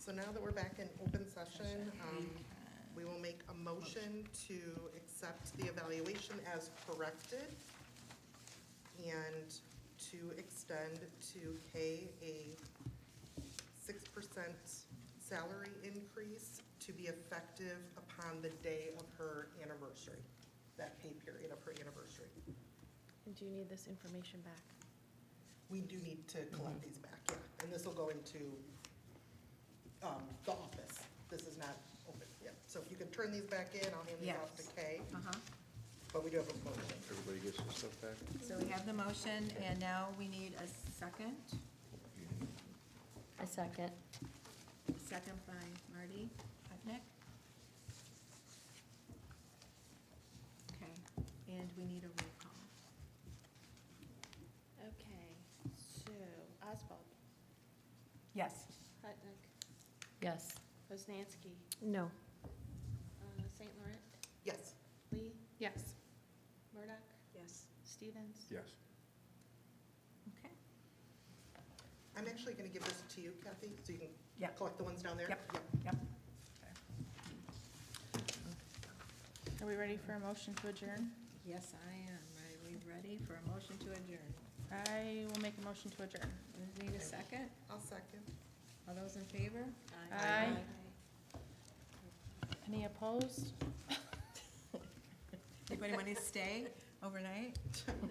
So now that we're back in open session, we will make a motion to accept the evaluation as corrected and to extend to Kay a 6% salary increase to be effective upon the day of her anniversary, that pay period of her anniversary. And do you need this information back? We do need to collect these back, yeah, and this will go into the office. This is not open yet. So if you can turn these back in, I'll hand these off to Yes. Kay, Uh-huh. but we do have a motion. Everybody gets their stuff back? So we have the motion, and now we need a second. I second. Second by Marty Putnick. Okay, and we need a roll call. Okay, so Oswald, Yes. Hutnick, Yes. Poznanski, No. St. Laurent, Yes. Lee, Yes. Murdoch, Yes. Stevens. Yes. Okay. I'm actually gonna give this to you, Kathy, so you can Yeah. collect the ones down there. Yep, yep. Are we ready for a motion to adjourn? Yes, I am. Are we ready for a motion to adjourn? I will make a motion to adjourn. We need a second? I'll second. All those in favor? Aye. Any opposed? Anybody want to stay overnight? No.